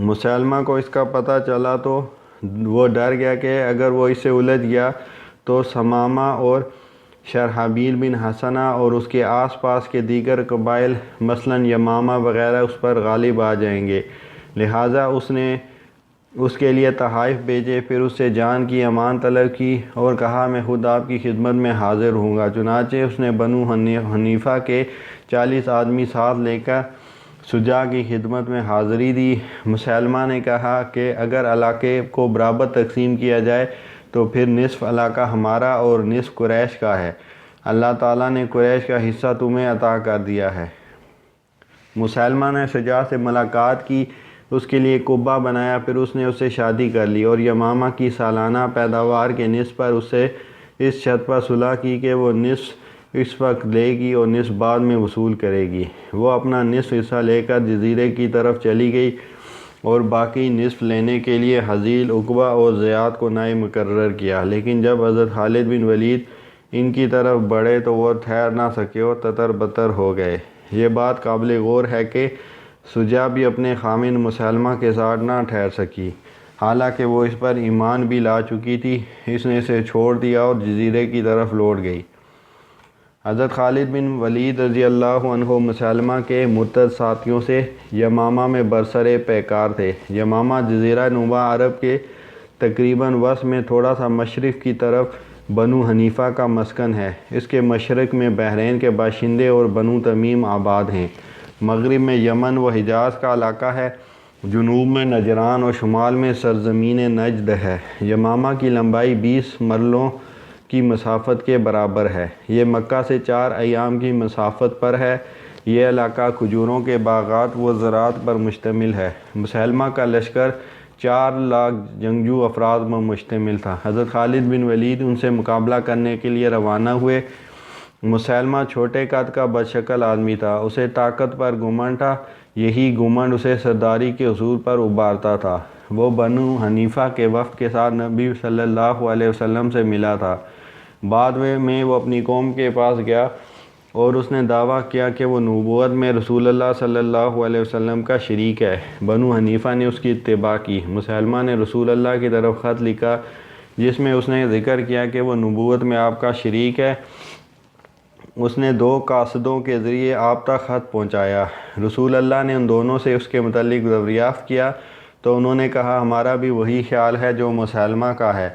مسلمہ کو اس کا پتہ چلا تو وہ ڈر گیا کہ اگر وہ اس سے الجھ گیا تو ثمامہ اور شرحبیل بن حسنہ اور اس کے آس پاس کے دیگر قبائل مثلاً یمامہ وغیرہ اس پر غالب آ جائیں گے، لہٰذا اس نے اس کے لیے تحائف بھیجے، پھر اس سے جان کی امان طلب کی اور کہا میں خود آپ کی خدمت میں حاضر ہوں گا۔ چنانچہ اس نے بنو حنیفہ کے 40 آدمی ساتھ لے کر شجاع کی خدمت میں حاضری دی۔ مسلمہ نے کہا کہ اگر علاقے کو برابر تقسیم کیا جائے تو پھر نصف علاقہ ہمارا اور نصف قریش کا ہے، اللہ تعالیٰ نے قریش کا حصہ تمہیں عطا کر دیا ہے۔ مسلمہ نے شجاع سے ملاقات کی، اس کے لیے قبہ بنایا، پھر اس نے اس سے شادی کر لی اور یمامہ کی سالانہ پیداوار کے نصف پر اس سے اس شرط پر صلح کی کہ وہ نصف اس وقت لے گی اور نصف بعد میں وصول کرے گی۔ وہ اپنا نصف حصہ لے کر جزیرے کی طرف چلی گئی اور باقی نصف لینے کے لیے حذیل، عقبہ اور زیاد کو نائب مقرر کیا، لیکن جب حضرت خالد بن ولید ان کی طرف بڑھے تو وہ ٹھہر نہ سکے اور تتر بتر ہو گئے۔ یہ بات قابل غور ہے کہ شجاع بھی اپنے خامن مسلمہ کے ساتھ نہ ٹھہر سکی، حالانکہ وہ اس پر ایمان بھی لا چکی تھی۔ اس نے اسے چھوڑ دیا اور جزیرے کی طرف لوٹ گئی۔ حضرت خالد بن ولید رضی اللہ عنہ مسلمہ کے مرتد ساتھیوں سے یمامہ میں برسر پیکار تھے۔ یمامہ جزیرہ نما عرب کے تقریباً وسط میں تھوڑا سا مشرق کی طرف بنو حنیفہ کا مسکن ہے۔ اس کے مشرق میں بحرین کے باشندے اور بنو تمیم آباد ہیں، مغرب میں یمن و حجاز کا علاقہ ہے، جنوب میں نجران اور شمال میں سرزمین نجد ہے۔ یمامہ کی لمبائی 20 مرلوں کی مسافت کے برابر ہے۔ یہ مکہ سے 4 ایام کی مسافت پر ہے۔ یہ علاقہ کھجوروں کے باغات و زراعت پر مشتمل ہے۔ مسلمہ کا لشکر 4 لاکھ جنگجو افراد پر مشتمل تھا۔ حضرت خالد بن ولید ان سے مقابلہ کرنے کے لیے روانہ ہوئے۔ مسلمہ چھوٹے قد کا بدشکل آدمی تھا، اسے طاقت پر گھمنڈ تھا، یہی گھمنڈ اسے سرداری کے اصول پر ابھارتا تھا۔ وہ بنو حنیفہ کے وفد کے ساتھ نبی صلی اللہ علیہ وسلم سے ملا تھا۔ بعد میں وہ اپنی قوم کے پاس گیا اور اس نے دعویٰ کیا کہ وہ نبوت میں رسول اللہ صلی اللہ علیہ وسلم کا شریک ہے۔ بنو حنیفہ نے اس کی اتباع کی۔ مسلمہ نے رسول اللہ کی طرف خط لکھا جس میں اس نے ذکر کیا کہ وہ نبوت میں آپ کا شریک ہے۔ اس نے 2 قاصدوں کے ذریعے آپ تک خط پہنچایا۔ رسول اللہ نے ان دونوں سے اس کے متعلق دریافت کیا تو انہوں نے کہا ہمارا بھی وہی خیال ہے جو مسلمہ کا ہے۔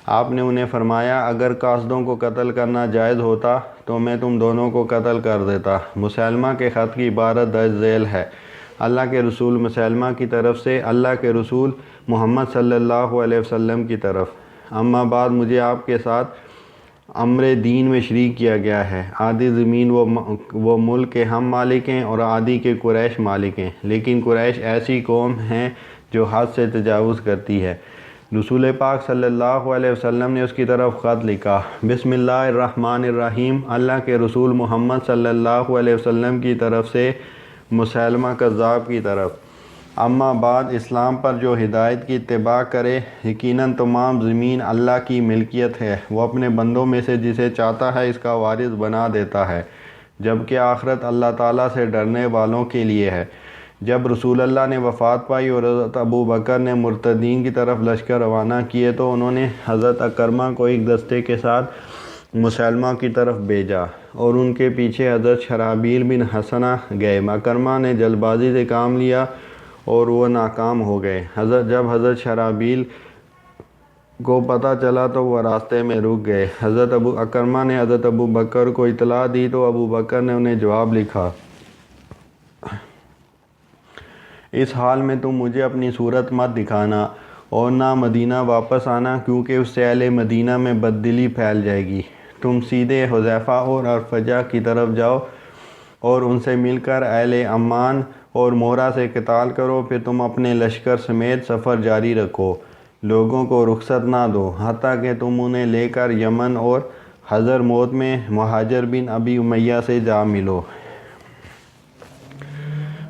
آپ نے انہیں فرمایا اگر قاصدوں کو قتل کرنا جائز ہوتا تو میں تم دونوں کو قتل کر دیتا۔ مسلمہ کے خط کی عبارت درج ذیل ہے: اللہ کے رسول مسلمہ کی طرف سے اللہ کے رسول محمد صلی اللہ علیہ وسلم کی طرف، اما بعد مجھے آپ کے ساتھ امر دین میں شریک کیا گیا ہے۔ آدھی زمین وہ ملک کے ہم مالک ہیں اور آدھی کے قریش مالک ہیں، لیکن قریش ایسی قوم ہیں جو حد سے تجاوز کرتی ہے۔ رسول پاک صلی اللہ علیہ وسلم نے اس کی طرف خط لکھا: بسم اللہ الرحمن الرحیم، اللہ کے رسول محمد صلی اللہ علیہ وسلم کی طرف سے مسلمہ کذاب کی طرف، اما بعد اسلام پر جو ہدایت کی اتباع کرے، یقیناً تمام زمین اللہ کی ملکیت ہے، وہ اپنے بندوں میں سے جسے چاہتا ہے اس کا وارث بنا دیتا ہے، جبکہ آخرت اللہ تعالیٰ سے ڈرنے والوں کے لیے ہے۔ جب رسول اللہ نے وفات پائی اور حضرت ابو بکر نے مرتدین کی طرف لشکر روانہ کیے تو انہوں نے حضرت اکرمہ کو ایک دستے کے ساتھ مسلمہ کی طرف بھیجا اور ان کے پیچھے حضرت شرحبیل بن حسنہ گئے۔ اکرمہ نے جلد بازی سے کام لیا اور وہ ناکام ہو گئے۔ جب حضرت شرحبیل کو پتہ چلا تو وہ راستے میں رک گئے۔ حضرت اکرمہ نے حضرت ابو بکر کو اطلاع دی تو ابو بکر نے انہیں جواب لکھا: اس حال میں تم مجھے اپنی صورت مت دکھانا اور نہ مدینہ واپس آنا، کیونکہ اس سے اہل مدینہ میں بددلی پھیل جائے گی۔ تم سیدھے حذیفہ اور ارفجہ کی طرف جاؤ اور ان سے مل کر اہل عمان اور مورا سے قتال کرو، پھر تم اپنے لشکر سمیت سفر جاری رکھو، لوگوں کو رخصت نہ دو حتیٰ کہ تم انہیں لے کر یمن اور حضر موت میں مہاجر بن ابی امیہ سے جا ملو۔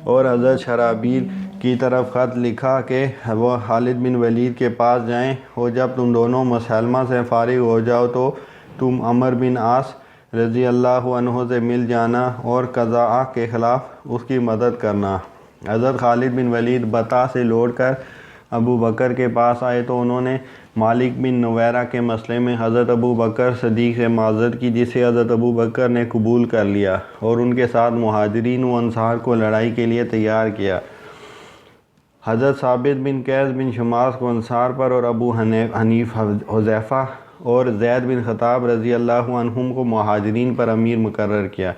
اور حضرت شرحبیل کی طرف خط لکھا کہ وہ خالد بن ولید کے پاس جائیں اور جب تم دونوں مسلمہ سے فارغ ہو جاؤ تو تم عمر بن عاص رضی اللہ عنہ سے مل جانا اور قضاء کے خلاف اس کی مدد کرنا۔ حضرت خالد بن ولید بطا سے لوٹ کر ابو بکر کے پاس آئے تو انہوں نے مالک بن نویرہ کے مسئلے میں حضرت ابو بکر صدیق سے معذرت کی، جسے حضرت ابو بکر نے قبول کر لیا اور ان کے ساتھ مہاجرین و انصار کو لڑائی کے لیے تیار کیا۔ حضرت ثابت بن قیس بن شماس کو انصار پر اور ابو حنیف حذیفہ اور زید بن خطاب رضی اللہ عنہم کو مہاجرین پر امیر مقرر کیا۔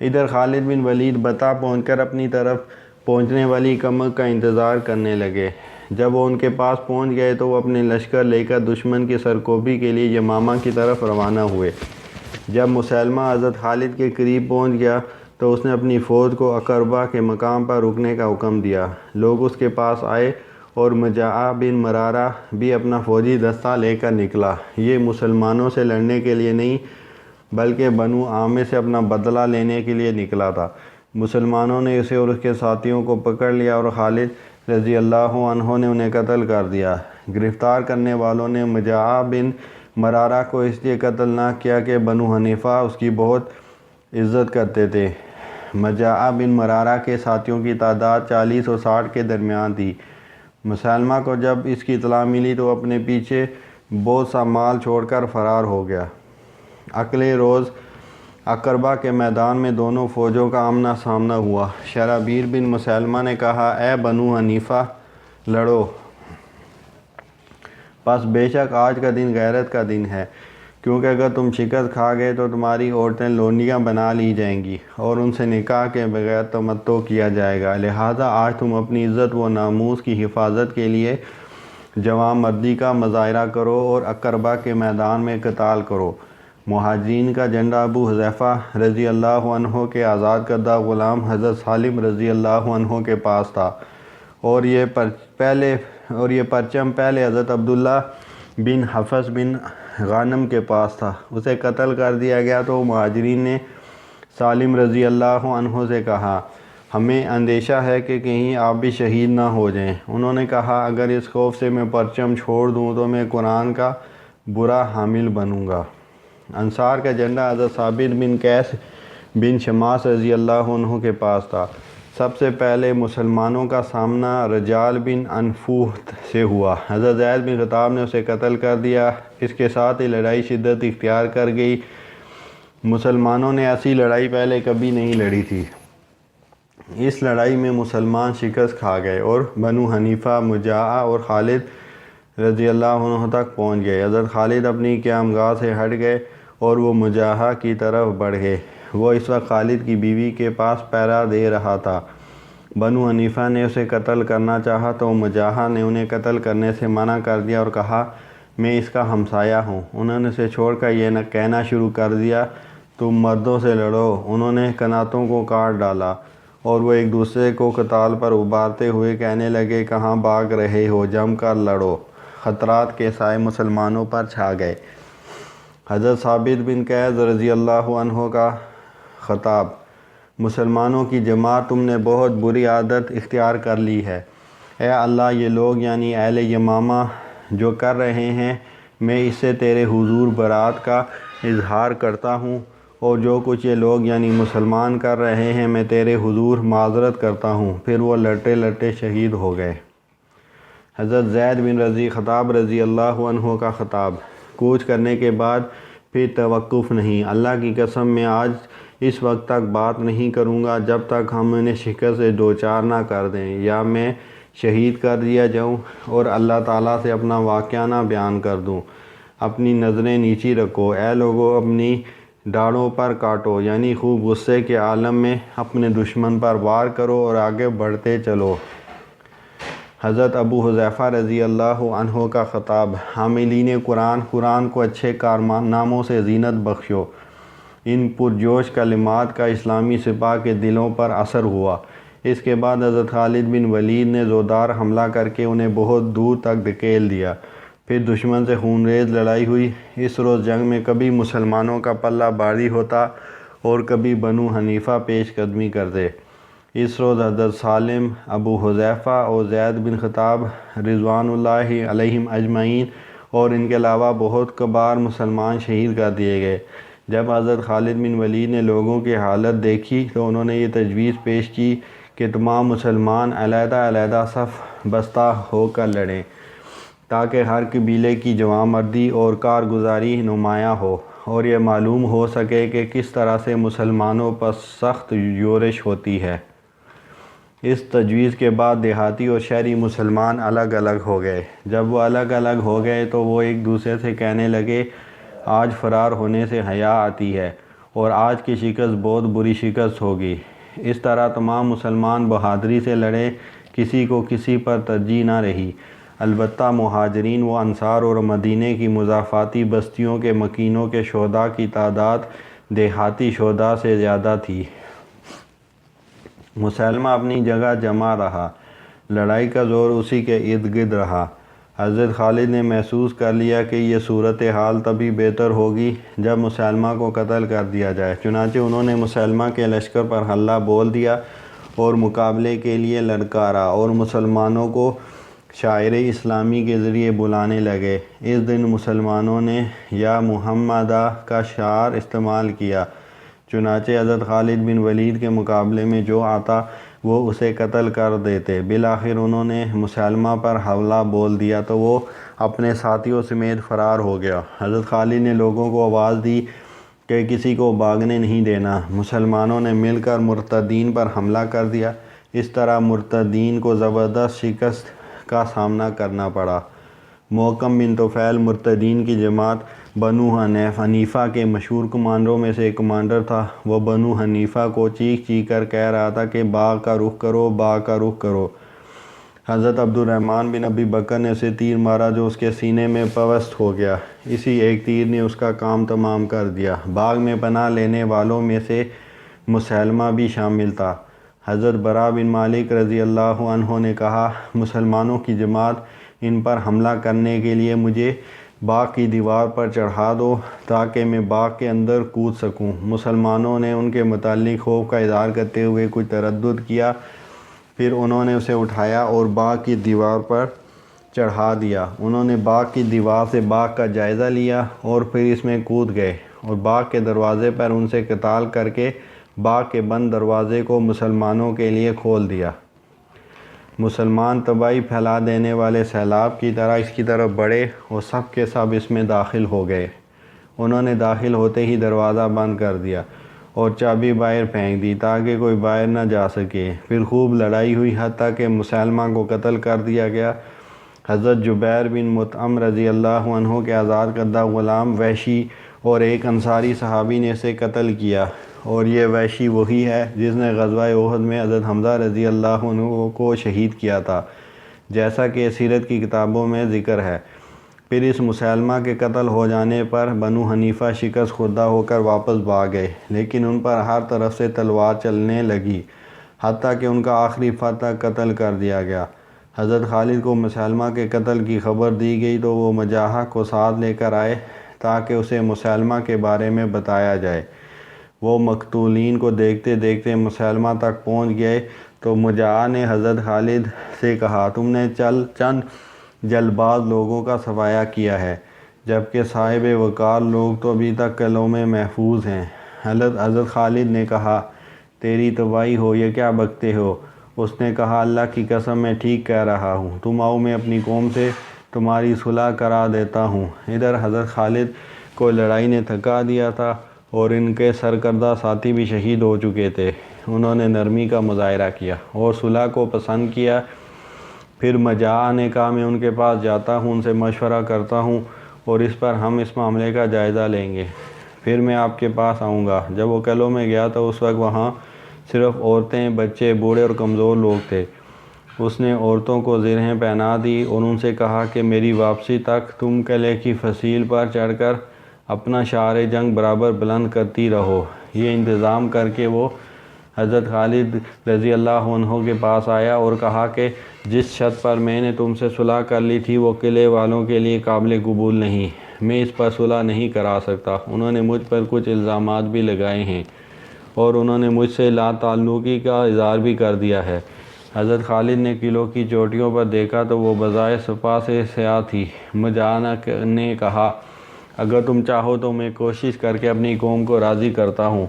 ادھر خالد بن ولید بطح پہنچ کر اپنی طرف پہنچنے والی کمک کا انتظار کرنے لگے۔ جب وہ ان کے پاس پہنچ گئے تو وہ اپنے لشکر لے کر دشمن کی سرکوبی کے لیے یمامہ کی طرف روانہ ہوئے۔ جب مسلمہ حضرت خالد کے قریب پہنچ گیا تو اس نے اپنی فوج کو عقربہ کے مقام پر رکنے کا حکم دیا۔ لوگ اس کے پاس آئے اور مجاع بن مرارہ بھی اپنا فوجی دستہ لے کر نکلا۔ یہ مسلمانوں سے لڑنے کے لیے نہیں بلکہ بنو عامر سے اپنا بدلہ لینے کے لیے نکلا تھا۔ مسلمانوں نے اسے اور اس کے ساتھیوں کو پکڑ لیا اور خالد رضی اللہ عنہ نے انہیں قتل کر دیا۔ گرفتار کرنے والوں نے مجاع بن مرارہ کو اس لیے قتل نہ کیا کہ بنو حنیفہ اس کی بہت عزت کرتے تھے۔ مجاع بن مرارہ کے ساتھیوں کی تعداد 40 اور 60 کے درمیان تھی۔ مسلمہ کو جب اس کی اطلاع ملی تو اپنے پیچھے بہت سا مال چھوڑ کر فرار ہو گیا۔ اگلے روز عقربہ کے میدان میں دونوں فوجوں کا آمنا سامنا ہوا۔ شرحبیل بن مسلمہ نے کہا، اے بنو حنیفہ، لڑو، بس بے شک آج کا دن غیرت کا دن ہے، کیونکہ اگر تم شکست کھا گئے تو تمہاری عورتیں لونڈیاں بنا لی جائیں گی اور ان سے نکاح کے بغیر تمتع کیا جائے گا، لہٰذا آج تم اپنی عزت و ناموس کی حفاظت کے لیے جوان مردی کا مظاہرہ کرو اور عقربہ کے میدان میں قتال کرو۔ مہاجرین کا جھنڈا ابو حذیفہ رضی اللہ عنہ کے آزاد کردہ غلام حضرت سالم رضی اللہ عنہ کے پاس تھا، اور یہ پرچم پہلے حضرت عبداللہ بن حفص بن غانم کے پاس تھا۔ اسے قتل کر دیا گیا تو مہاجرین نے سالم رضی اللہ عنہ سے کہا، ہمیں اندیشہ ہے کہ کہیں آپ بھی شہید نہ ہو جائیں۔ انہوں نے کہا، اگر اس خوف سے میں پرچم چھوڑ دوں تو میں قرآن کا برا حامل بنوں گا۔ انصار کا جھنڈا حضرت ثابت بن قیس بن شماس رضی اللہ عنہ کے پاس تھا۔ سب سے پہلے مسلمانوں کا سامنا رجال بن انفوہ سے ہوا۔ حضرت زید بن خطاب نے اسے قتل کر دیا۔ اس کے ساتھ ہی لڑائی شدت اختیار کر گئی۔ مسلمانوں نے ایسی لڑائی پہلے کبھی نہیں لڑی تھی۔ اس لڑائی میں مسلمان شکست کھا گئے اور بنو حنیفہ، مجاع اور خالد رضی اللہ عنہ تک پہنچ گئے۔ حضرت خالد اپنی قیامگاہ سے ہٹ گئے اور وہ مجاع کی طرف بڑھ گئے۔ وہ اس وقت خالد کی بیوی کے پاس پہرا دے رہا تھا۔ بنو حنیفہ نے اسے قتل کرنا چاہا تو مجاع نے انہیں قتل کرنے سے منع کر دیا اور کہا، میں اس کا ہمسایہ ہوں۔ انہوں نے اسے چھوڑ کر یہ کہنا شروع کر دیا، تم مردوں سے لڑو۔ انہوں نے کناتوں کو کاٹ ڈالا اور وہ ایک دوسرے کو قتال پر ابھارتے ہوئے کہنے لگے، کہاں بھاگ رہے ہو، جم کر لڑو۔ خطرات کے سائے مسلمانوں پر چھا گئے۔ حضرت ثابت بن قیس رضی اللہ عنہ کا خطاب، مسلمانوں کی جماعت، تم نے بہت بری عادت اختیار کر لی ہے۔ اے اللہ، یہ لوگ یعنی اہل یمامہ جو کر رہے ہیں، میں اس سے تیرے حضور برات کا اظہار کرتا ہوں، اور جو کچھ یہ لوگ یعنی مسلمان کر رہے ہیں، میں تیرے حضور معذرت کرتا ہوں۔ پھر وہ لڑتے لڑتے شہید ہو گئے۔ حضرت زید بن خطاب رضی اللہ عنہ کا خطاب، کوچ کرنے کے بعد پھر توقف نہیں۔ اللہ کی قسم، میں آج اس وقت تک بات نہیں کروں گا جب تک ہم انہیں شکست سے دوچار نہ کر دیں، یا میں شہید کر دیا جاؤں اور اللہ تعالیٰ سے اپنا واقعہ نہ بیان کر دوں۔ اپنی نظریں نیچی رکھو، اے لوگو، اپنی ڈاڑھوں پر کاٹو، یعنی خوب غصے کے عالم میں اپنے دشمن پر وار کرو اور آگے بڑھتے چلو۔ حضرت ابو حذیفہ رضی اللہ عنہ کا خطاب، حاملین قرآن کو اچھے کارناموں سے زینت بخشو۔ ان پرجوش کلمات کا اسلامی سپاہ کے دلوں پر اثر ہوا۔ اس کے بعد حضرت خالد بن ولید نے زوردار حملہ کر کے انہیں بہت دور تک دھکیل دیا۔ پھر دشمن سے خونریز لڑائی ہوئی۔ اس روز جنگ میں کبھی مسلمانوں کا پلہ بھاری ہوتا اور کبھی بنو حنیفہ پیش قدمی کرتے۔ اس روز حضرت سالم، ابو حذیفہ اور زید بن خطاب رضوان اللہ علیہم اجمعین اور ان کے علاوہ بہت کبار مسلمان شہید کر دیے گئے۔ جب حضرت خالد بن ولید نے لوگوں کی حالت دیکھی تو انہوں نے یہ تجویز پیش کی کہ تمام مسلمان علیحدہ علیحدہ صف بستہ ہو کر لڑیں، تاکہ ہر قبیلے کی جوانمردی اور کارگزاری نمایاں ہو، اور یہ معلوم ہو سکے کہ کس طرح سے مسلمانوں پر سخت یورش ہوتی ہے۔ اس تجویز کے بعد دیہاتی اور شہری مسلمان الگ الگ ہو گئے۔ جب وہ الگ الگ ہو گئے تو وہ ایک دوسرے سے کہنے لگے، آج فرار ہونے سے حیا آتی ہے، اور آج کی شکست بہت بری شکست ہوگی۔ اس طرح تمام مسلمان بہادری سے لڑے، کسی کو کسی پر ترجیح نہ رہی۔ البتہ مہاجرین و انصار اور مدینے کی مضافاتی بستیوں کے مکینوں کے شہداء کی تعداد دیہاتی شہداء سے زیادہ تھی۔ مسلمہ اپنی جگہ جمع رہا، لڑائی کا زور اسی کے ارد گرد رہا۔ حضرت خالد نے محسوس کر لیا کہ یہ صورتحال تبھی بہتر ہوگی جب مسلمہ کو قتل کر دیا جائے، چنانچہ انہوں نے مسلمہ کے لشکر پر حملہ بول دیا اور مقابلے کے لیے للکارا، اور مسلمانوں کو شاعر اسلامی کے ذریعے بلانے لگے۔ اس دن مسلمانوں نے یا محمدہ کا شعار استعمال کیا، چنانچہ حضرت خالد بن ولید کے مقابلے میں جو آتا وہ اسے قتل کر دیتے۔ بالآخر انہوں نے مسلمہ پر حملہ بول دیا تو وہ اپنے ساتھیوں سمیت فرار ہو گیا۔ حضرت خالد نے لوگوں کو آواز دی کہ کسی کو بھاگنے نہیں دینا۔ مسلمانوں نے مل کر مرتدین پر حملہ کر دیا۔ اس طرح مرتدین کو زبردست شکست کا سامنا کرنا پڑا۔ محکم بن طفیل مرتدین کی جماعت بنو حنیفہ کے مشہور کمانڈروں میں سے ایک کمانڈر تھا۔ وہ بنو حنیفہ کو چیخ چیخ کر کہہ رہا تھا کہ باغ کا رخ کرو، باغ کا رخ کرو۔ حضرت عبد الرحمن بن ابی بکر نے اسے تیر مارا جو اس کے سینے میں پیوست ہو گیا۔ اسی ایک تیر نے اس کا کام تمام کر دیا۔ باغ میں پناہ لینے والوں میں سے مسلمہ بھی شامل تھا۔ حضرت براء بن مالک رضی اللہ عنہ نے کہا، مسلمانوں کی جماعت ان پر حملہ کرنے کے لیے مجھے باغ کی دیوار پر چڑھا دو تاکہ میں باغ کے اندر کود سکوں۔ مسلمانوں نے ان کے متعلق خوف کا اظہار کرتے ہوئے کچھ تردد کیا، پھر انہوں نے اسے اٹھایا اور باغ کی دیوار پر چڑھا دیا۔ انہوں نے باغ کی دیوار سے باغ کا جائزہ لیا اور پھر اس میں کود گئے اور باغ کے دروازے پر ان سے قتال کر کے باغ کے بند دروازے کو مسلمانوں کے لیے کھول دیا۔ مسلمان تباہی پھیلا دینے والے سیلاب کی طرح اس کی طرف بڑھے اور سب کے سب اس میں داخل ہو گئے۔ انہوں نے داخل ہوتے ہی دروازہ بند کر دیا اور چابی باہر پھینک دی تاکہ کوئی باہر نہ جا سکے۔ پھر خوب لڑائی ہوئی حتیٰ کہ مسلمہ کو قتل کر دیا گیا۔ حضرت جبیر بن مطعم رضی اللہ عنہ کے آزاد کردہ غلام وحشی اور ایک انصاری صحابی نے اسے قتل کیا، اور یہ وحشی وہی ہے جس نے غزوہ احد میں حضرت حمزہ رضی اللہ عنہ کو شہید کیا تھا، جیسا کہ سیرت کی کتابوں میں ذکر ہے۔ پھر اس مسلمہ کے قتل ہو جانے پر بنو حنیفہ شکست خوردہ ہو کر واپس بھاگ گئے، لیکن ان پر ہر طرف سے تلوار چلنے لگی حتیٰ کہ ان کا آخری فتح قتل کر دیا گیا۔ حضرت خالد کو مسلمہ کے قتل کی خبر دی گئی تو وہ مجاحہ کو ساتھ لے کر آئے تاکہ اسے مسلمہ کے بارے میں بتایا جائے۔ وہ مقتولین کو دیکھتے دیکھتے مسلمہ تک پہنچ گئے تو مجاحہ نے حضرت خالد سے کہا، تم نے چند جلد باز لوگوں کا صفایا کیا ہے، جبکہ صاحب وقار لوگ تو ابھی تک قلعوں میں محفوظ ہیں۔ حضرت خالد نے کہا، تیری تباہی ہو، یہ کیا بکتے ہو؟ اس نے کہا، اللہ کی قسم میں ٹھیک کہہ رہا ہوں، تم آؤ میں اپنی قوم سے تمہاری صلح کرا دیتا ہوں۔ ادھر حضرت خالد کو لڑائی نے تھکا دیا تھا اور ان کے سرکردہ ساتھی بھی شہید ہو چکے تھے۔ انہوں نے نرمی کا مظاہرہ کیا اور صلح کو پسند کیا۔ پھر مجاحہ نے کہا، میں ان کے پاس جاتا ہوں، ان سے مشورہ کرتا ہوں اور اس پر ہم اس معاملے کا جائزہ لیں گے، پھر میں آپ کے پاس آؤں گا۔ جب وہ قلعوں میں گیا تو اس وقت وہاں صرف عورتیں، بچے، بوڑھے اور کمزور لوگ تھے۔ اس نے عورتوں کو زرہیں پہنا دی اور ان سے کہا کہ میری واپسی تک تم قلعے کی فصیل پر چڑھ کر اپنا شعار جنگ برابر بلند کرتی رہو۔ یہ انتظام کر کے وہ حضرت خالد رضی اللہ عنہ کے پاس آیا اور کہا کہ جس شرط پر میں نے تم سے صلح کر لی تھی وہ قلعے والوں کے لیے قابل قبول نہیں، میں اس پر صلح نہیں کرا سکتا۔ انہوں نے مجھ پر کچھ الزامات بھی لگائے ہیں اور انہوں نے مجھ سے لا تعلقی کا اظہار بھی کر دیا ہے۔ حضرت خالد نے قلعوں کی چوٹیوں پر دیکھا تو وہ بظاہر سپاہ سے سیاہ تھی۔ مجاحہ نے کہا، اگر تم چاہو تو میں کوشش کر کے اپنی قوم کو راضی کرتا ہوں۔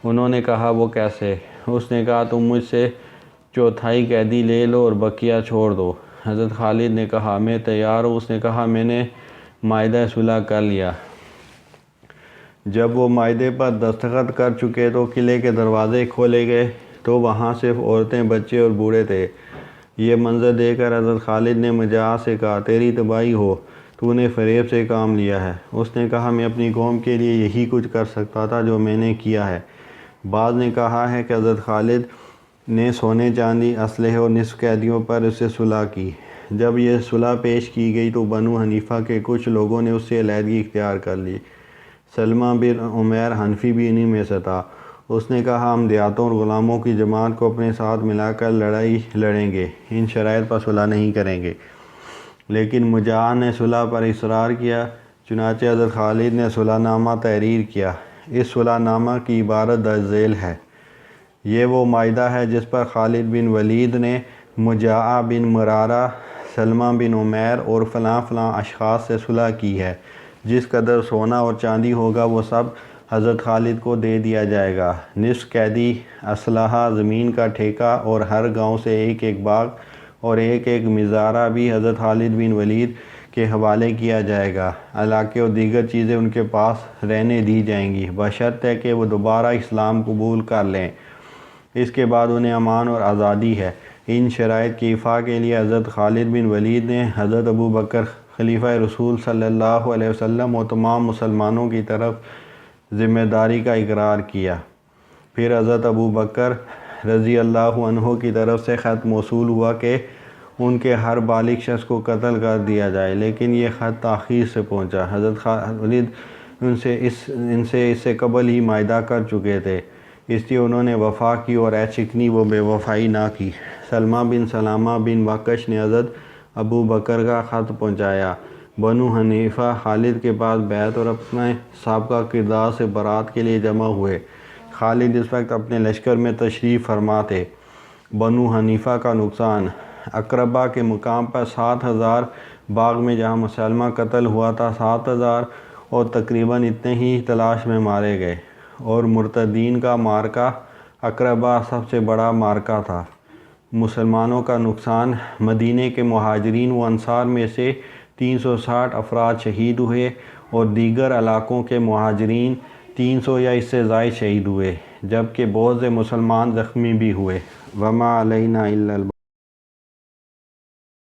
انہوں نے کہا، وہ کیسے؟ اس نے کہا، تم مجھ سے چوتھائی قیدی لے لو اور بقیہ چھوڑ دو۔ حضرت خالد نے کہا میں تیار ہوں۔ اس نے کہا میں نے معاہدہ صلح کر لیا۔ جب وہ معاہدے پر دستخط کر چکے تو قلعے کے دروازے کھولے گئے تو وہاں صرف عورتیں، بچے اور بوڑھے تھے۔ یہ منظر دیکھ کر حضرت خالد نے مجاز سے کہا تیری تباہی ہو، تو نے فریب سے کام لیا ہے۔ اس نے کہا میں اپنی قوم کے لیے یہی کچھ کر سکتا تھا جو میں نے کیا ہے۔ بعض نے کہا ہے کہ حضرت خالد نے سونے چاندی، اسلحے اور نصف قیدیوں پر اس سے صلح کی۔ جب یہ صلح پیش کی گئی تو بنو حنیفہ کے کچھ لوگوں نے اس سے علیحدگی اختیار کر لی۔ سلمہ بن عمیر حنفی بھی انہی میں سے تھا۔ اس نے کہا ہم دیہاتوں اور غلاموں کی جماعت کو اپنے ساتھ ملا کر لڑائی لڑیں گے، ان شرائط پر صلح نہیں کریں گے۔ لیکن مجاہ نے صلح پر اصرار کیا، چنانچہ حضرت خالد نے صلح نامہ تحریر کیا۔ اس صلح نامہ کی عبارت درج ذیل ہے۔ یہ وہ معاہدہ ہے جس پر خالد بن ولید نے مجاہ بن مرارہ، سلمہ بن عمیر اور فلاں فلاں اشخاص سے صلح کی ہے۔ جس قدر سونا اور چاندی ہوگا وہ سب حضرت خالد کو دے دیا جائے گا۔ نصف قیدی، اسلحہ، زمین کا ٹھیکہ اور ہر گاؤں سے ایک ایک باغ اور ایک ایک مزارع بھی حضرت خالد بن ولید کے حوالے کیا جائے گا۔ علاقے اور دیگر چیزیں ان کے پاس رہنے دی جائیں گی، بشرط ہے کہ وہ دوبارہ اسلام قبول کر لیں۔ اس کے بعد انہیں امان اور آزادی ہے۔ ان شرائط کی ایفا کے لیے حضرت خالد بن ولید نے حضرت ابو بکر خلیفہ رسول صلی اللہ علیہ وسلم اور تمام مسلمانوں کی طرف ذمہ داری کا اقرار کیا۔ پھر حضرت ابو بکر رضی اللہ عنہ کی طرف سے خط موصول ہوا کہ ان کے ہر بالغ شخص کو قتل کر دیا جائے، لیکن یہ خط تاخیر سے پہنچا۔ حضرت خالد ان سے اس سے قبل ہی معاہدہ کر چکے تھے، اس لیے انہوں نے وفا کی اور اے چکنی وہ بے وفائی نہ کی۔ سلمہ بن سلامہ بن وقش نے حضرت ابو بکر کا خط پہنچایا۔ بنو حنیفہ خالد کے پاس بیعت اور اپنے سابقہ کردار سے برات کے لیے جمع ہوئے۔ خالد اس وقت اپنے لشکر میں تشریف فرما تھے۔ بنو حنیفہ کا نقصان۔ اقربہ کے مقام پر 7,000 باغ میں جہاں مسلمہ قتل ہوا تھا 7,000 اور تقریباً اتنے ہی تلاش میں مارے گئے، اور مرتدین کا مارکہ اقربہ سب سے بڑا مارکہ تھا۔ مسلمانوں کا نقصان۔ مدینہ کے مہاجرین و انصار میں سے 360 افراد شہید ہوئے اور دیگر علاقوں کے مہاجرین 300 یا اس سے زائد شہید ہوئے، جبکہ بہت سے مسلمان زخمی بھی ہوئے۔ وما علینا الا